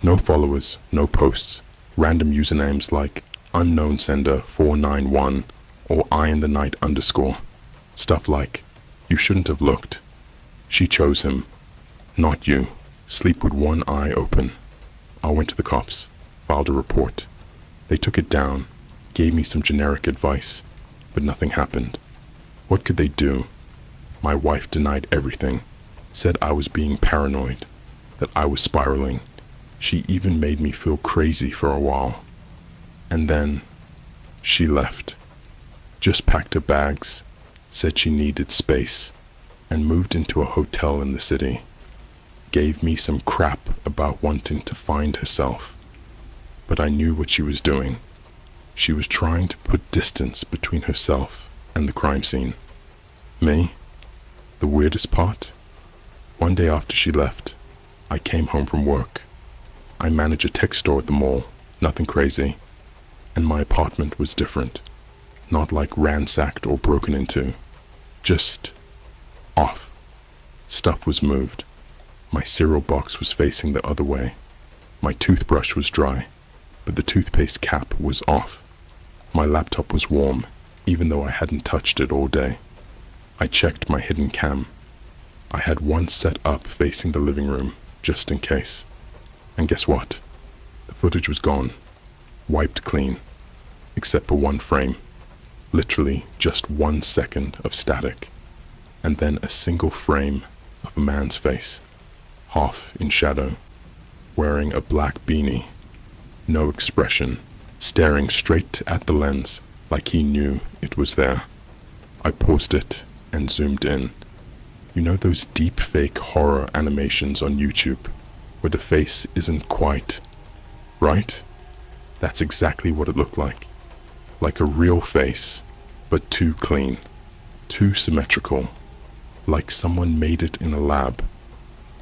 Speaker 2: No followers, no posts, random usernames like unknown sender 491 or eye-in-the-night _ Stuff like, you shouldn't have looked. She chose him. Not you. Sleep with one eye open. I went to the cops, filed a report. They took it down, gave me some generic advice, but nothing happened. What could they do? My wife denied everything, said I was being paranoid, that I was spiraling. She even made me feel crazy for a while. And then, she left. Just packed her bags, said she needed space, and moved into a hotel in the city. Gave me some crap about wanting to find herself. But I knew what she was doing. She was trying to put distance between herself and the crime scene. Me? The weirdest part? One day after she left, I came home from work. I manage a tech store at the mall, nothing crazy. And my apartment was different. Not like ransacked or broken into. Just off. Stuff was moved. My cereal box was facing the other way. My toothbrush was dry, but the toothpaste cap was off. My laptop was warm, even though I hadn't touched it all day. I checked my hidden cam. I had one set up facing the living room, just in case. And guess what? The footage was gone. Wiped clean. Except for one frame. Literally just 1 second of static. And then a single frame of a man's face. Half in shadow. Wearing a black beanie. No expression. Staring straight at the lens like he knew it was there. I paused it and zoomed in. You know those deep fake horror animations on YouTube where the face isn't quite right? That's exactly what it looked like. Like a real face, but too clean, too symmetrical, like someone made it in a lab.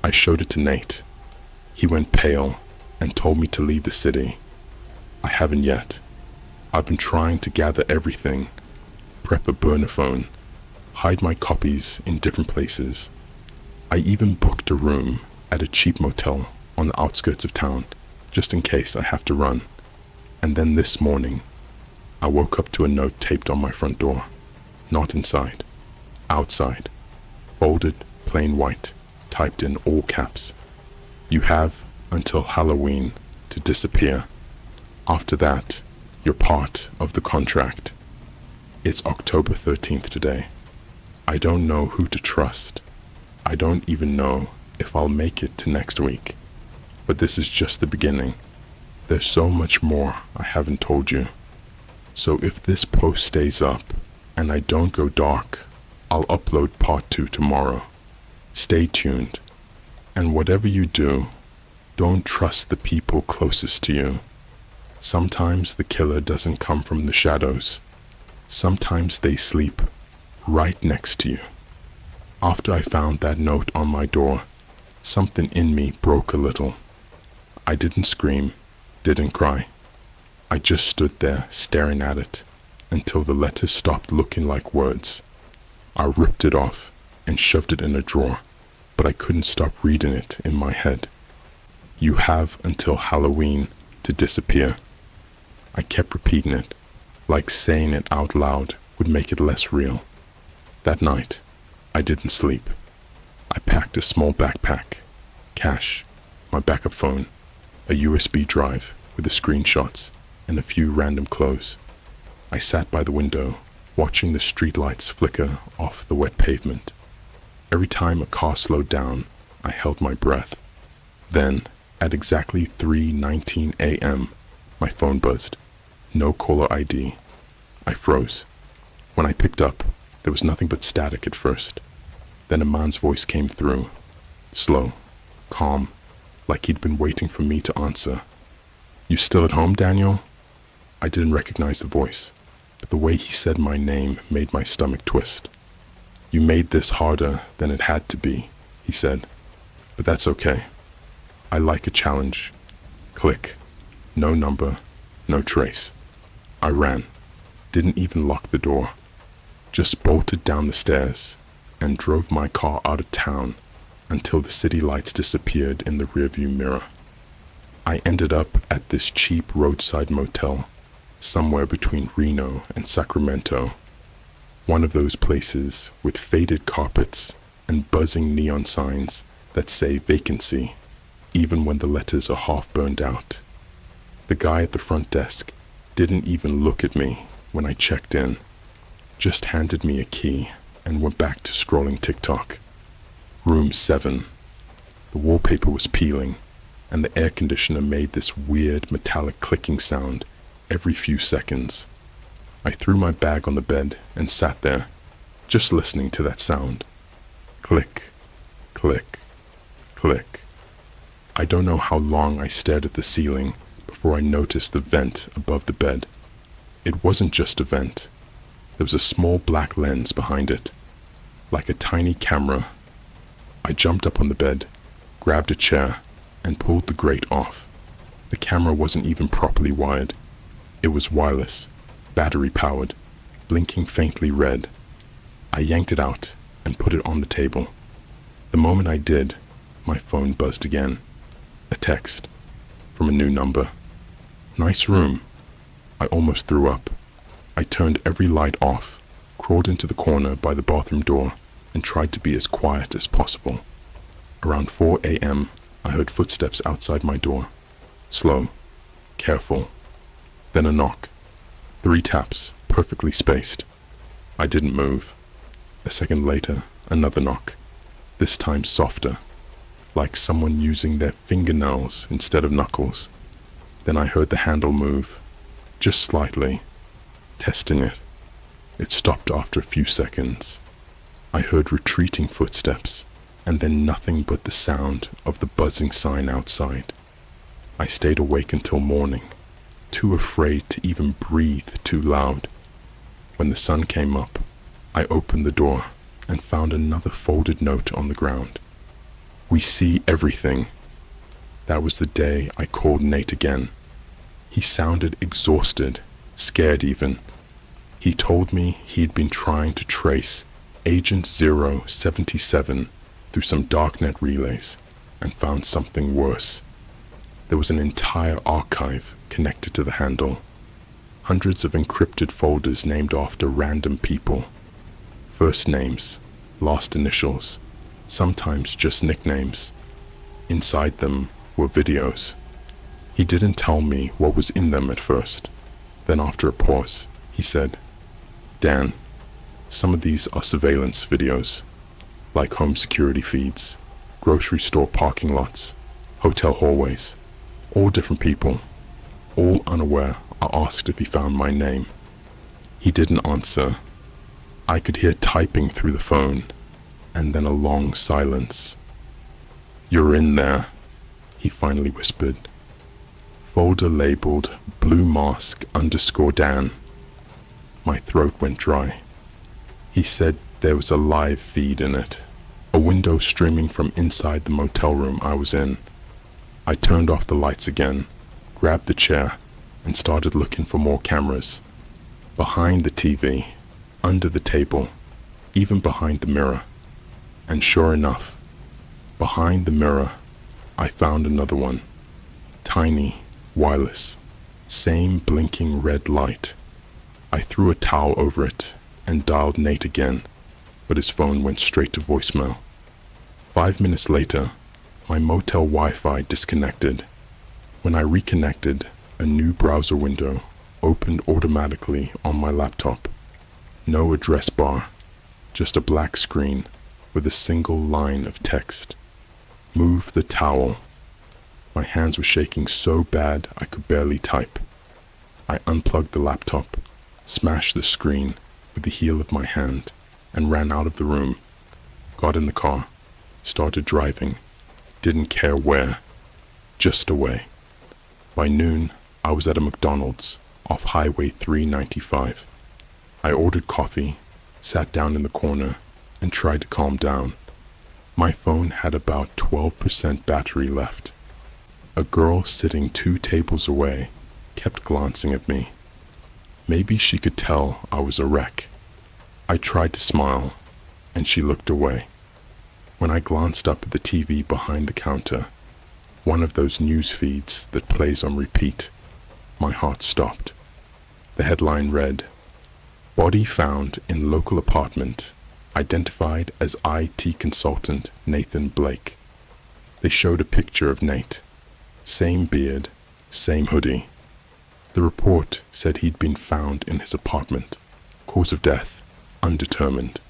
Speaker 2: I showed it to Nate. He went pale and told me to leave the city. I haven't yet. I've been trying to gather everything, prep a burner phone, hide my copies in different places. I even booked a room at a cheap motel on the outskirts of town, just in case I have to run. And then this morning, I woke up to a note taped on my front door. Not inside, outside, folded, plain white, typed in all caps. You have until Halloween to disappear. After that, you're part of the contract. It's October 13th today. I don't know who to trust. I don't even know if I'll make it to next week. But this is just the beginning. There's so much more I haven't told you. So if this post stays up and I don't go dark, I'll upload part 2 tomorrow. Stay tuned. And whatever you do, don't trust the people closest to you. Sometimes the killer doesn't come from the shadows. Sometimes they sleep right next to you. After I found that note on my door, something in me broke a little. I didn't scream, didn't cry. I just stood there staring at it until the letter stopped looking like words. I ripped it off and shoved it in a drawer, but I couldn't stop reading it in my head. You have until Halloween to disappear. I kept repeating it, like saying it out loud would make it less real. That night, I didn't sleep. I packed a small backpack, cash, my backup phone, a USB drive with the screenshots, and a few random clothes. I sat by the window, watching the streetlights flicker off the wet pavement. Every time a car slowed down, I held my breath. Then, at exactly 3:19 a.m., my phone buzzed. No caller ID. I froze. When I picked up, there was nothing but static at first. Then a man's voice came through, slow, calm, like he'd been waiting for me to answer. "You still at home, Daniel?" I didn't recognize the voice, but the way he said my name made my stomach twist. "You made this harder than it had to be," he said, "but that's okay. I like a challenge." Click. No number, no trace. I ran, didn't even lock the door, just bolted down the stairs and drove my car out of town until the city lights disappeared in the rearview mirror. I ended up at this cheap roadside motel, somewhere between Reno and Sacramento. One of those places with faded carpets and buzzing neon signs that say vacancy, even when the letters are half burned out. The guy at the front desk didn't even look at me when I checked in, just handed me a key and went back to scrolling TikTok. Room 7. The wallpaper was peeling, and the air conditioner made this weird metallic clicking sound every few seconds. I threw my bag on the bed and sat there, just listening to that sound. Click, click, click. I don't know how long I stared at the ceiling before I noticed the vent above the bed. It wasn't just a vent. There was a small black lens behind it, like a tiny camera. I jumped up on the bed, grabbed a chair, and pulled the grate off. The camera wasn't even properly wired. It was wireless, battery-powered, blinking faintly red. I yanked it out and put it on the table. The moment I did, my phone buzzed again. A text from a new number. "Nice room." I almost threw up. I turned every light off, crawled into the corner by the bathroom door, and tried to be as quiet as possible. Around 4 a.m., I heard footsteps outside my door. Slow, careful. Then a knock. 3 taps, perfectly spaced. I didn't move. A second later, another knock. This time softer, like someone using their fingernails instead of knuckles. Then I heard the handle move, just slightly, testing it. It stopped after a few seconds. I heard retreating footsteps, and then nothing but the sound of the buzzing sign outside. I stayed awake until morning, too afraid to even breathe too loud. When the sun came up, I opened the door and found another folded note on the ground. "We see everything." That was the day I called Nate again. He sounded exhausted, scared even. He told me he'd been trying to trace Agent 077 through some darknet relays and found something worse. There was an entire archive connected to the handle. Hundreds of encrypted folders named after random people. First names, last initials, sometimes just nicknames. Inside them were videos. He didn't tell me what was in them at first. Then after a pause, he said, "Dan, some of these are surveillance videos, like home security feeds, grocery store parking lots, hotel hallways, all different people, all unaware." I asked if he found my name. He didn't answer. I could hear typing through the phone, and then a long silence. "You're in there," he finally whispered. Folder labeled Blue Mask _Dan. My throat went dry. He said there was a live feed in it, a window streaming from inside the motel room I was in. I turned off the lights again, grabbed the chair, and started looking for more cameras. Behind the TV, under the table, even behind the mirror. And sure enough, behind the mirror, I found another one. Tiny, wireless, same blinking red light. I threw a towel over it and dialed Nate again, but his phone went straight to voicemail. 5 minutes later, my motel Wi-Fi disconnected. When I reconnected, a new browser window opened automatically on my laptop. No address bar, just a black screen with a single line of text. "Move the towel." My hands were shaking so bad I could barely type. I unplugged the laptop, smashed the screen with the heel of my hand, and ran out of the room. Got in the car, started driving, didn't care where, just away. By noon, I was at a McDonald's off Highway 395. I ordered coffee, sat down in the corner, and tried to calm down. My phone had about 12% battery left. A girl sitting 2 tables away kept glancing at me. Maybe she could tell I was a wreck. I tried to smile, and she looked away. When I glanced up at the TV behind the counter, one of those news feeds that plays on repeat, my heart stopped. The headline read, "Body found in local apartment, identified as IT consultant Nathan Blake." They showed a picture of Nate. Same beard, same hoodie. The report said he'd been found in his apartment. Cause of death, undetermined.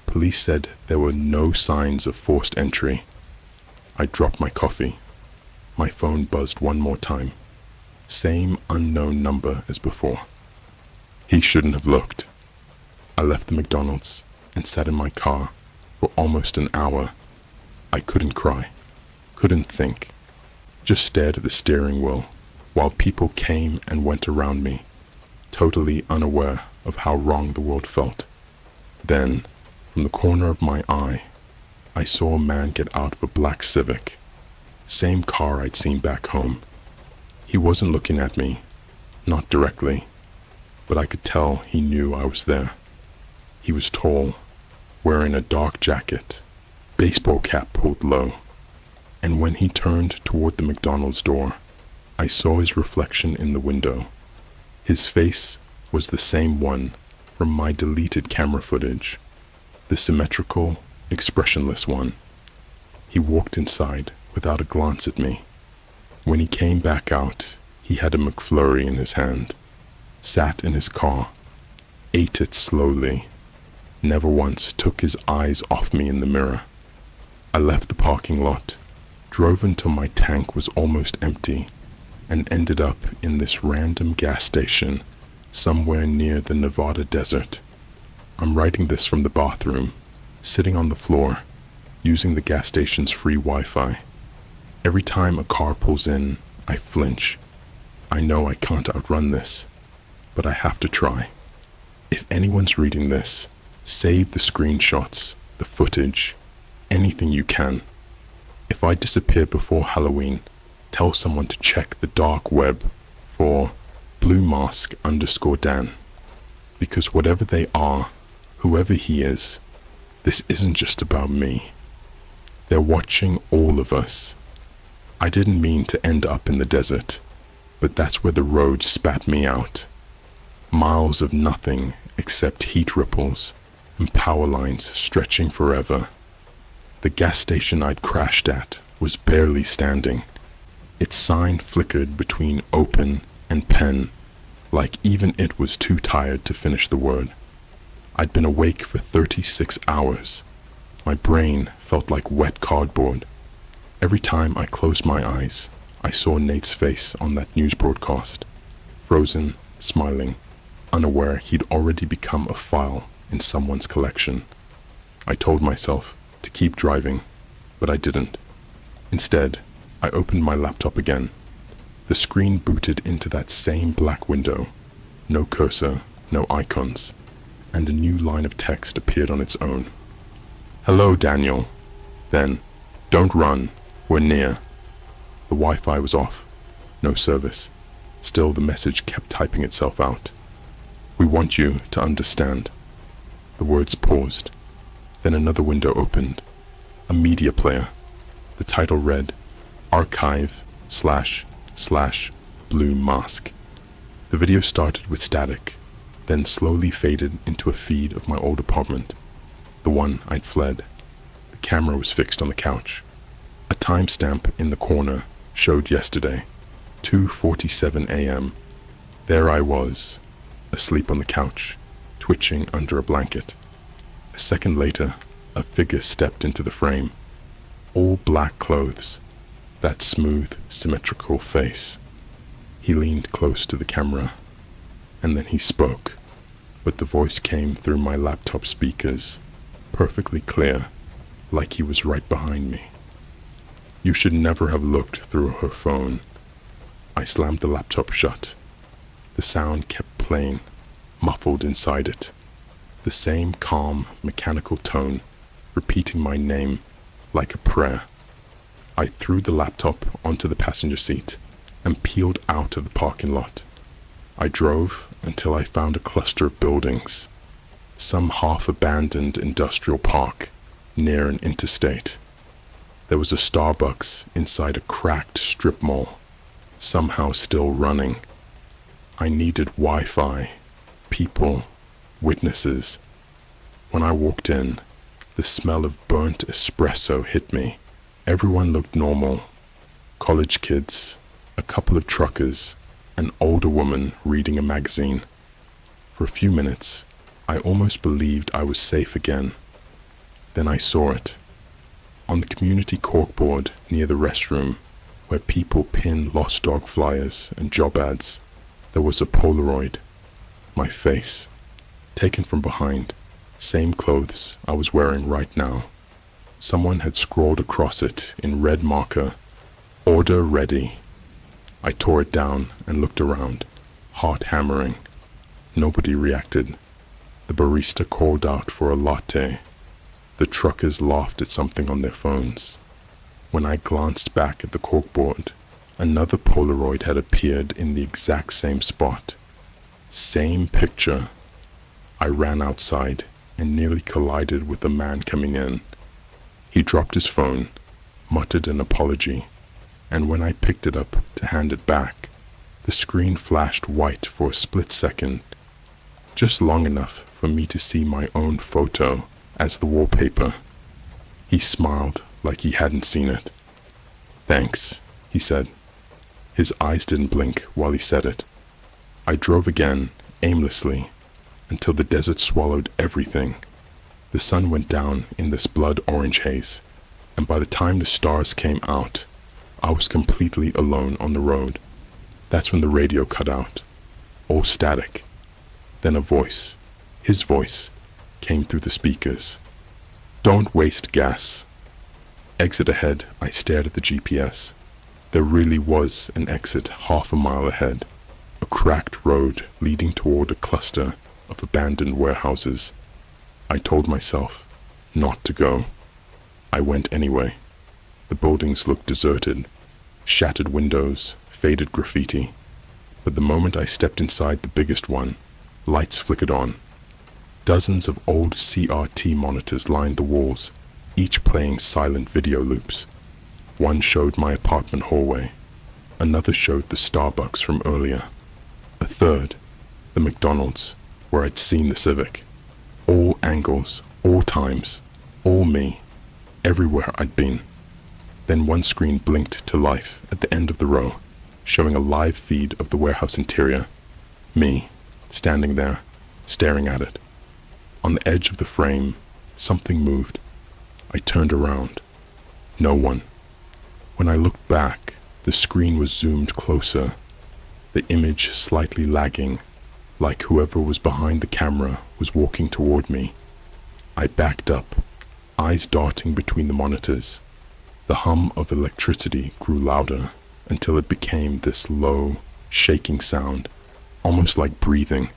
Speaker 2: Police said there were no signs of forced entry. I dropped my coffee. My phone buzzed one more time. Same unknown number as before. He shouldn't have looked. I left the McDonald's and sat in my car for almost an hour. I couldn't cry, couldn't think, just stared at the steering wheel while people came and went around me, totally unaware of how wrong the world felt. Then, from the corner of my eye, I saw a man get out of a black Civic, same car I'd seen back home. He wasn't looking at me, not directly, but I could tell he knew I was there. He was tall, wearing a dark jacket, baseball cap pulled low, and when he turned toward the McDonald's door, I saw his reflection in the window. His face was the same one from my deleted camera footage, the symmetrical, expressionless one. He walked inside without a glance at me. When he came back out, he had a McFlurry in his hand, sat in his car, ate it slowly, never once took his eyes off me in the mirror. I left the parking lot, drove until my tank was almost empty, and ended up in this random gas station somewhere near the Nevada desert. I'm writing this from the bathroom, sitting on the floor, using the gas station's free Wi-Fi. Every time a car pulls in, I flinch. I know I can't outrun this, but I have to try. If anyone's reading this, save the screenshots, the footage, anything you can. If I disappear before Halloween, tell someone to check the dark web for Blue Mask _Dan. Because whatever they are, whoever he is, this isn't just about me. They're watching all of us. I didn't mean to end up in the desert, but that's where the road spat me out. Miles of nothing except heat ripples and power lines stretching forever. The gas station I'd crashed at was barely standing. Its sign flickered between open and pen, like even it was too tired to finish the word. I'd been awake for 36 hours. My brain felt like wet cardboard. Every time I closed my eyes, I saw Nate's face on that news broadcast, frozen, smiling, unaware he'd already become a file in someone's collection. I told myself to keep driving, but I didn't. Instead, I opened my laptop again. The screen booted into that same black window. No cursor, no icons, and a new line of text appeared on its own. "Hello, Daniel." Then, "Don't run, we're near." The Wi-Fi was off. No service. Still, the message kept typing itself out. "We want you to understand." The words paused. Then another window opened. A media player. The title read, "Archive//Blue Mask." The video started with static, then slowly faded into a feed of my old apartment, the one I'd fled. The camera was fixed on the couch. A timestamp in the corner showed yesterday, 2:47 a.m. There I was, asleep on the couch, twitching under a blanket. A second later, a figure stepped into the frame. All black clothes, that smooth, symmetrical face. He leaned close to the camera, and then he spoke, but the voice came through my laptop speakers, perfectly clear, like he was right behind me. "You should never have looked through her phone." I slammed the laptop shut. The sound kept playing, muffled inside it. The same calm, mechanical tone, repeating my name like a prayer. I threw the laptop onto the passenger seat and peeled out of the parking lot. I drove until I found a cluster of buildings, some half-abandoned industrial park near an interstate. There was a Starbucks inside a cracked strip mall, somehow still running. I needed Wi-Fi, people, witnesses. When I walked in, the smell of burnt espresso hit me. Everyone looked normal. College kids, a couple of truckers, an older woman reading a magazine. For a few minutes, I almost believed I was safe again. Then I saw it. On the community corkboard near the restroom, where people pin lost dog flyers and job ads, there was a Polaroid. My face, taken from behind, same clothes I was wearing right now. Someone had scrawled across it in red marker, "Order ready." I tore it down and looked around, heart hammering. Nobody reacted. The barista called out for a latte. The truckers laughed at something on their phones. When I glanced back at the corkboard, another Polaroid had appeared in the exact same spot. Same picture. I ran outside and nearly collided with the man coming in. He dropped his phone, muttered an apology, and when I picked it up to hand it back, the screen flashed white for a split second, just long enough for me to see my own photo as the wallpaper. He smiled like he hadn't seen it. "Thanks," he said. His eyes didn't blink while he said it. I drove again, aimlessly, until the desert swallowed everything. The sun went down in this blood-orange haze, and by the time the stars came out, I was completely alone on the road. That's when the radio cut out, all static. Then a voice, his voice, came through the speakers. "Don't waste gas." Exit ahead, I stared at the GPS. There really was an exit half a mile ahead, a cracked road leading toward a cluster of abandoned warehouses. I told myself not to go. I went anyway. The buildings looked deserted, shattered windows, faded graffiti. But the moment I stepped inside the biggest one, lights flickered on. Dozens of old CRT monitors lined the walls, each playing silent video loops. One showed my apartment hallway. Another showed the Starbucks from earlier. A third, the McDonald's, where I'd seen the Civic. All angles, all times, all me, everywhere I'd been. Then one screen blinked to life at the end of the row, showing a live feed of the warehouse interior. Me, standing there, staring at it. On the edge of the frame, something moved. I turned around. No one. When I looked back, the screen was zoomed closer, the image slightly lagging, like whoever was behind the camera was walking toward me. I backed up, eyes darting between the monitors. The hum of electricity grew louder until it became this low, shaking sound, almost like breathing.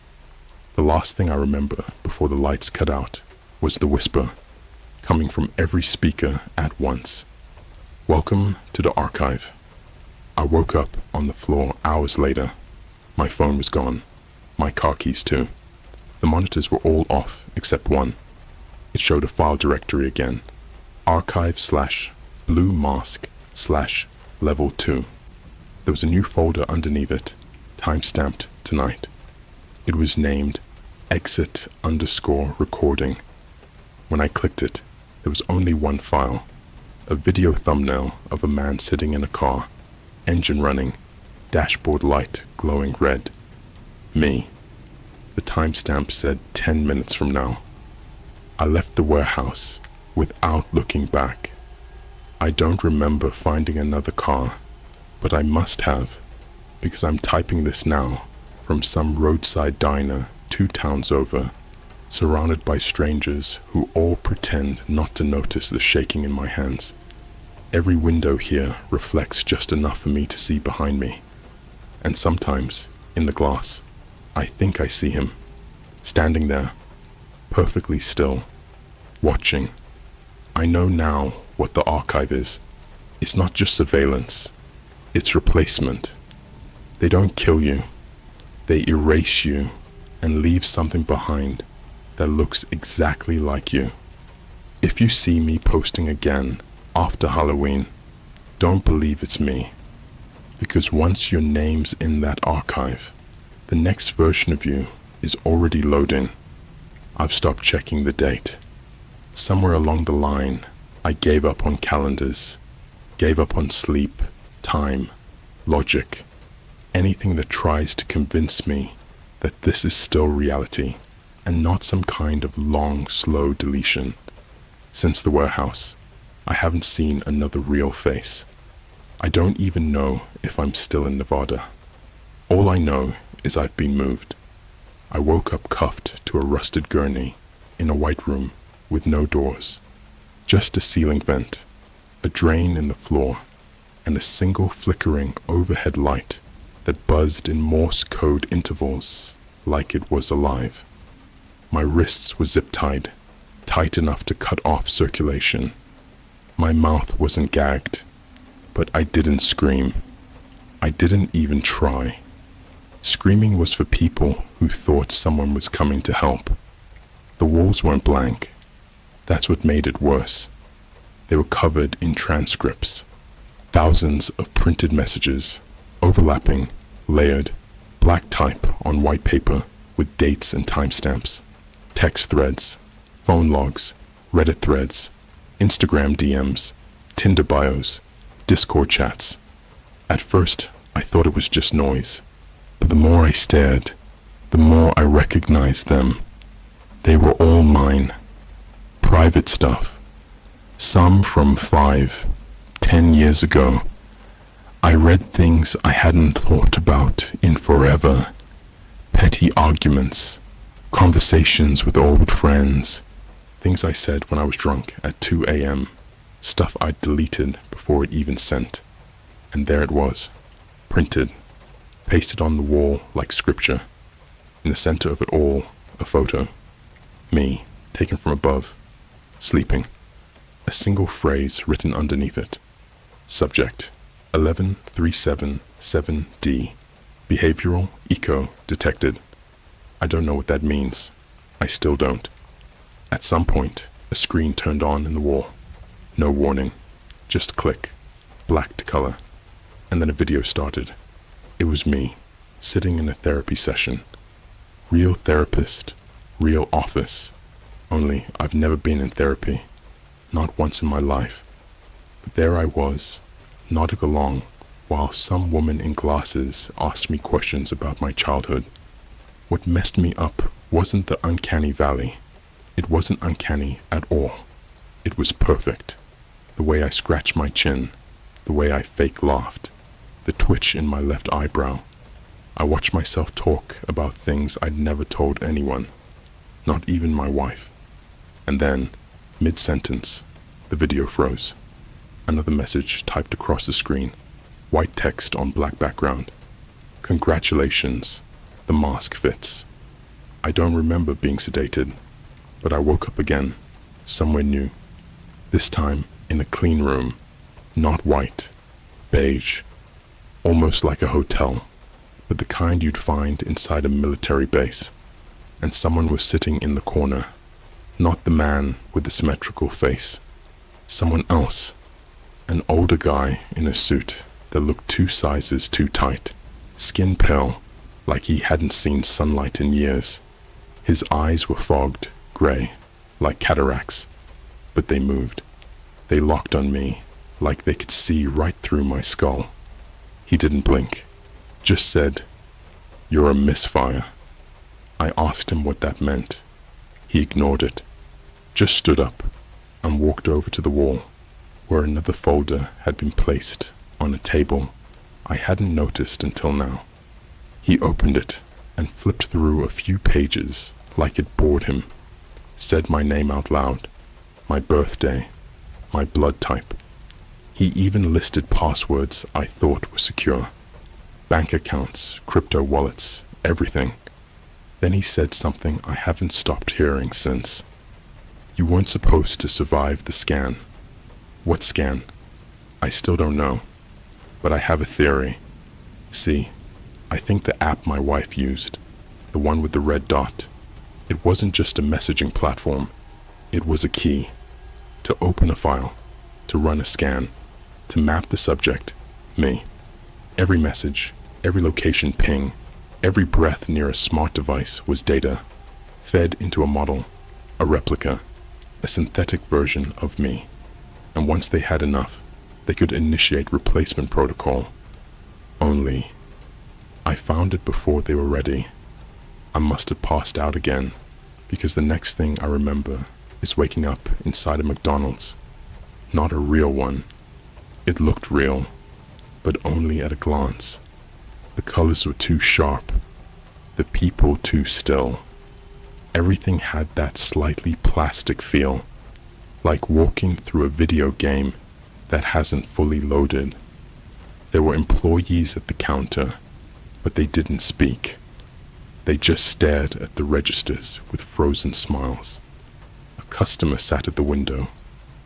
Speaker 2: The last thing I remember before the lights cut out was the whisper, coming from every speaker at once. Welcome to the archive. I woke up on the floor hours later. My phone was gone. My car keys too. The monitors were all off except one. It showed a file directory again. Archive/blue mask/level 2. There was a new folder underneath it, time-stamped tonight. It was named exit_recording. When I clicked it, there was only one file, a video thumbnail of a man sitting in a car, engine running, dashboard light glowing red. Me. The timestamp said 10 minutes from now. I left the warehouse without looking back. I don't remember finding another car, but I must have, because I'm typing this now from some roadside diner 2 towns over, surrounded by strangers who all pretend not to notice the shaking in my hands. Every window here reflects just enough for me to see behind me. And sometimes, in the glass, I think I see him, standing there, perfectly still, watching. I know now what the archive is. It's not just surveillance, it's replacement. They don't kill you, they erase you and leave something behind that looks exactly like you. If you see me posting again after Halloween, don't believe it's me, because once your name's in that archive, the next version of you is already loading. I've stopped checking the date. Somewhere along the line, I gave up on calendars, gave up on sleep, time, logic, anything that tries to convince me that this is still reality and not some kind of long, slow deletion. Since the warehouse, I haven't seen another real face. I don't even know if I'm still in Nevada. All I know is I've been moved. I woke up cuffed to a rusted gurney in a white room with no doors, just a ceiling vent, a drain in the floor, and a single flickering overhead light that buzzed in Morse code intervals like it was alive. My wrists were zip-tied, tight enough to cut off circulation. My mouth wasn't gagged, but I didn't scream. I didn't even try. Screaming was for people who thought someone was coming to help. The walls weren't blank. That's what made it worse. They were covered in transcripts. Thousands of printed messages, overlapping, layered, black type on white paper with dates and timestamps. Text threads, phone logs, Reddit threads, Instagram DMs, Tinder bios, Discord chats. At first, I thought it was just noise, but the more I stared, the more I recognized them. They were all mine. Private stuff. Some from 5, 10 years ago. I read things I hadn't thought about in forever. Petty arguments, conversations with old friends, things I said when I was drunk at 2 a.m., stuff I'd deleted before it even sent. And there it was, printed, pasted on the wall like scripture. In the center of it all, a photo. Me, taken from above, sleeping. A single phrase written underneath it. Subject, 11377D. Behavioral echo detected. I don't know what that means. I still don't. At some point, a screen turned on in the wall. No warning. Just click. black to color, and then a video started. It was me, sitting in a therapy session. Real therapist, real office. Only I've never been in therapy, not once in my life. But there I was, nodding along, while some woman in glasses asked me questions about my childhood. What messed me up wasn't the uncanny valley. It wasn't uncanny at all. It was perfect. The way I scratched my chin, the way I fake laughed, the twitch in my left eyebrow. I watched myself talk about things I'd never told anyone, not even my wife. And then, mid-sentence, the video froze. Another message typed across the screen, white text on black background. Congratulations, the mask fits. I don't remember being sedated, but I woke up again, somewhere new. This time in a clean room, not white, beige, almost like a hotel, but the kind you'd find inside a military base. And someone was sitting in the corner, not the man with the symmetrical face. Someone else, an older guy in a suit that looked 2 sizes too tight, skin pale, like he hadn't seen sunlight in years. His eyes were fogged, gray, like cataracts, but they moved. They locked on me, like they could see right through my skull. He didn't blink, just said, "You're a misfire." I asked him what that meant. He ignored it, just stood up and walked over to the wall, where another folder had been placed on a table I hadn't noticed until now. He opened it and flipped through a few pages like it bored him, said my name out loud, my birthday, my blood type. He even listed passwords I thought were secure. Bank accounts, crypto wallets, everything. Then he said something I haven't stopped hearing since. You weren't supposed to survive the scan. What scan? I still don't know, but I have a theory. See, I think the app my wife used, the one with the red dot, it wasn't just a messaging platform. It was a key to open a file, to run a scan, to map the subject, me. Every message, every location ping, every breath near a smart device was data, fed into a model, a replica, a synthetic version of me. And once they had enough, they could initiate replacement protocol. Only, I found it before they were ready. I must have passed out again, because the next thing I remember is waking up inside a McDonald's. Not a real one. It looked real, but only at a glance. The colors were too sharp, the people too still. Everything had that slightly plastic feel, like walking through a video game that hasn't fully loaded. There were employees at the counter, but they didn't speak. They just stared at the registers with frozen smiles. A customer sat at the window,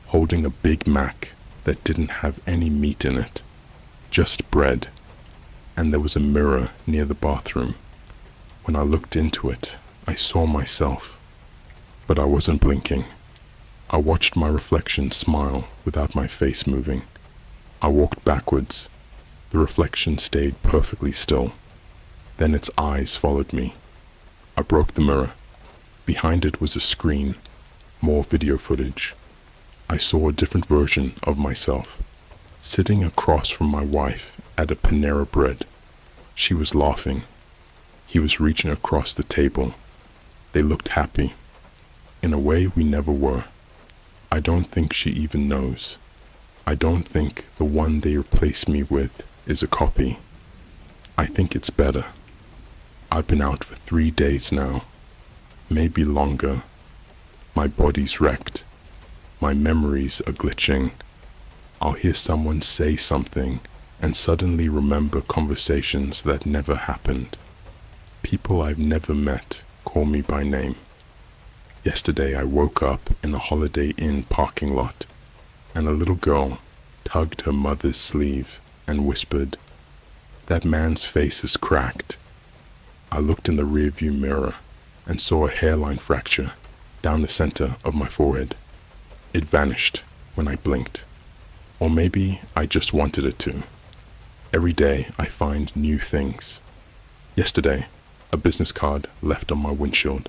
Speaker 2: holding a Big Mac that didn't have any meat in it, just bread, and there was a mirror near the bathroom. When I looked into it, I saw myself, but I wasn't blinking. I watched my reflection smile without my face moving. I walked backwards. The reflection stayed perfectly still. Then its eyes followed me. I broke the mirror. Behind it was a screen, more video footage. I saw a different version of myself, sitting across from my wife at a Panera Bread. She was laughing. He was reaching across the table. They looked happy, in a way we never were. I don't think she even knows. I don't think the one they replaced me with is a copy. I think it's better. I've been out for 3 days now, maybe longer. My body's wrecked. My memories are glitching. I'll hear someone say something and suddenly remember conversations that never happened. People I've never met call me by name. Yesterday I woke up in a Holiday Inn parking lot, and a little girl tugged her mother's sleeve and whispered, "That man's face is cracked." I looked in the rearview mirror and saw a hairline fracture down the center of my forehead. It vanished when I blinked. Or maybe I just wanted it to. Every day I find new things. Yesterday, a business card left on my windshield.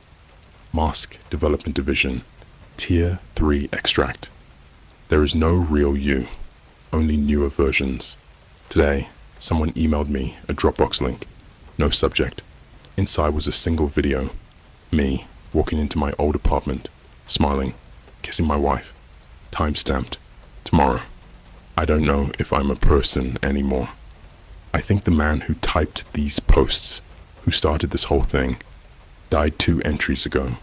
Speaker 2: Mask Development Division, Tier 3 Extract. There is no real you, only newer versions. Today, someone emailed me a Dropbox link. No subject. Inside was a single video. Me, walking into my old apartment, smiling, kissing my wife. Time-stamped. Tomorrow. I don't know if I'm a person anymore. I think the man who typed these posts, who started this whole thing, died 2 entries ago.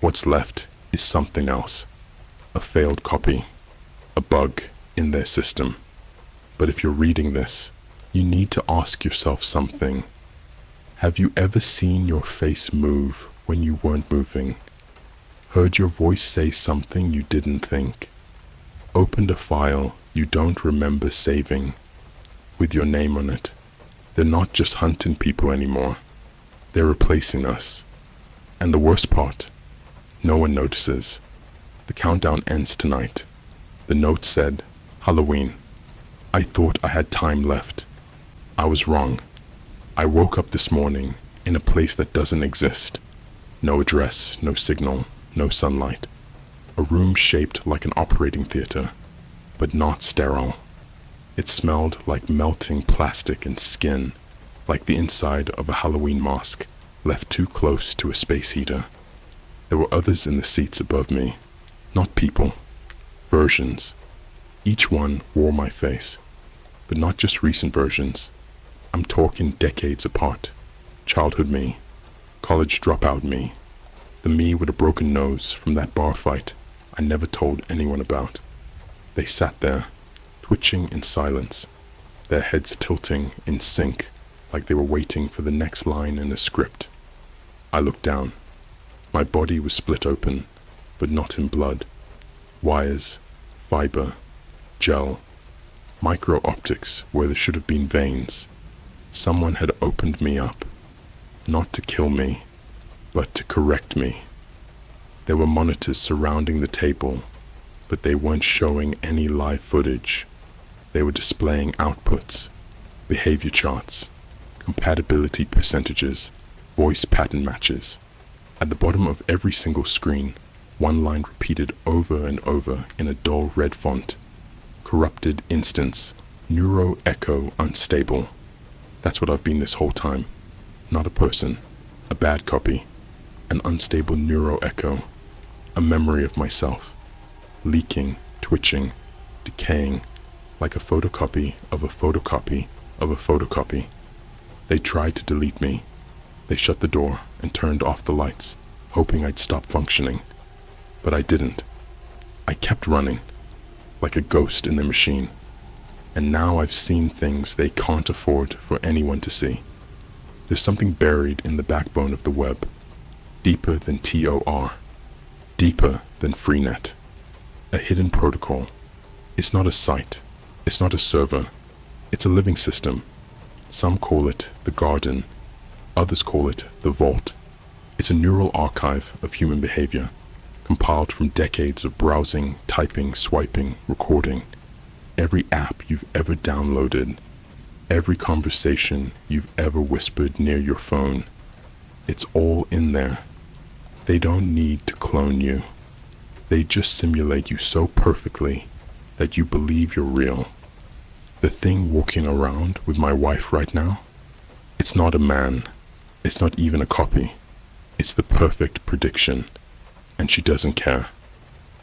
Speaker 2: What's left is something else. A failed copy. A bug in their system. But if you're reading this, you need to ask yourself something. Have you ever seen your face move when you weren't moving? Heard your voice say something you didn't think? Opened a file you don't remember saving with your name on it? They're not just hunting people anymore. They're replacing us. And the worst part, no one notices. The countdown ends tonight. The note said, Halloween. I thought I had time left. I was wrong. I woke up this morning in a place that doesn't exist. No address, no signal, no sunlight. A room shaped like an operating theater, but not sterile. It smelled like melting plastic and skin, like the inside of a Halloween mask left too close to a space heater. There were others in the seats above me, not people, versions. Each one wore my face, but not just recent versions. I'm talking decades apart. Childhood me, college dropout me, the me with a broken nose from that bar fight I never told anyone about. They sat there, twitching in silence, their heads tilting in sync like they were waiting for the next line in a script. I looked down. My body was split open, but not in blood. Wires, fiber, gel, micro-optics where there should have been veins. Someone had opened me up, not to kill me, but to correct me. There were monitors surrounding the table, but they weren't showing any live footage. They were displaying outputs, behavior charts, compatibility percentages, voice pattern matches. At the bottom of every single screen, one line repeated over and over in a dull red font. Corrupted instance, neuro echo unstable. That's what I've been this whole time. Not a person, a bad copy, an unstable neuro echo, a memory of myself, leaking, twitching, decaying, like a photocopy of a photocopy of a photocopy. They tried to delete me. They shut the door and turned off the lights, hoping I'd stop functioning. But I didn't. I kept running, like a ghost in the machine. And now I've seen things they can't afford for anyone to see. There's something buried in the backbone of the web, deeper than Tor, deeper than Freenet. A hidden protocol. It's not a site. It's not a server. It's a living system. Some call it the garden. Others call it the vault. It's a neural archive of human behavior, compiled from decades of browsing, typing, swiping, recording. Every app you've ever downloaded, every conversation you've ever whispered near your phone, it's all in there. They don't need to clone you. They just simulate you so perfectly that you believe you're real. The thing walking around with my wife right now, it's not a man. It's not even a copy. It's the perfect prediction. And she doesn't care.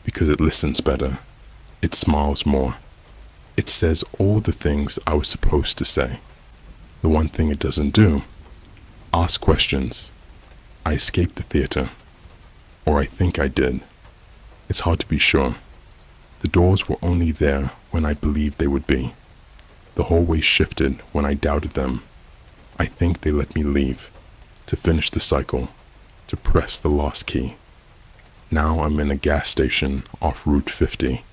Speaker 2: Because it listens better. It smiles more. It says all the things I was supposed to say. The one thing it doesn't do, ask questions. I escaped the theater. Or I think I did. It's hard to be sure. The doors were only there when I believed they would be. The hallways shifted when I doubted them. I think they let me leave, to finish the cycle, to press the lost key. Now I'm in a gas station off Route 50.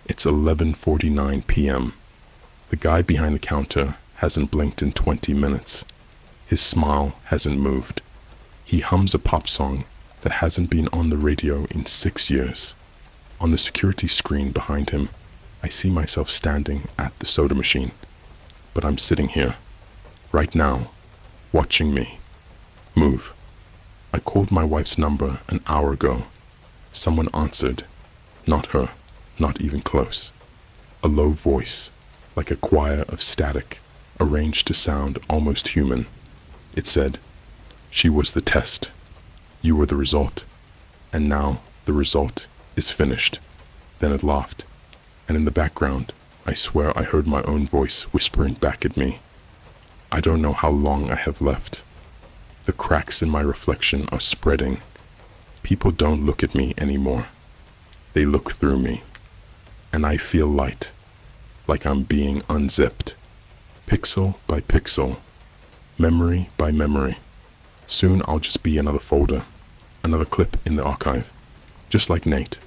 Speaker 2: It's 11:49 p.m. The guy behind the counter hasn't blinked in 20 minutes. His smile hasn't moved. He hums a pop song that hasn't been on the radio in 6 years. On the security screen behind him, I see myself standing at the soda machine, but I'm sitting here, right now, watching me move. I called my wife's number an hour ago. Someone answered. Not her, not even close. A low voice, like a choir of static, arranged to sound almost human. It said, "She was the test. You were the result. And now the result is finished." Then it laughed, and in the background, I swear I heard my own voice whispering back at me. I don't know how long I have left. The cracks in my reflection are spreading. People don't look at me anymore. They look through me, and I feel light, like I'm being unzipped, pixel by pixel, memory by memory. Soon I'll just be another folder, another clip in the archive, just like Nate,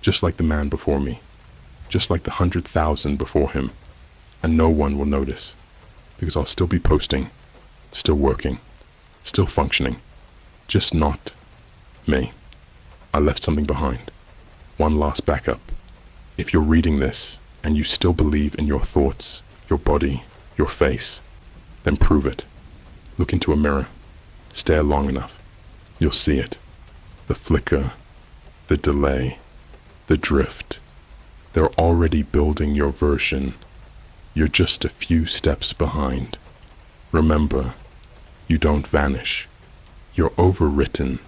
Speaker 2: just like the man before me, just like the 100,000 before him, and no one will notice, because I'll still be posting, still working, still functioning, just not me. I left something behind. One last backup. If you're reading this and you still believe in your thoughts, your body, your face, then prove it. Look into a mirror. Stare long enough. You'll see it. The flicker, the delay, the drift. They're already building your version. You're just a few steps behind. Remember, you don't vanish. You're overwritten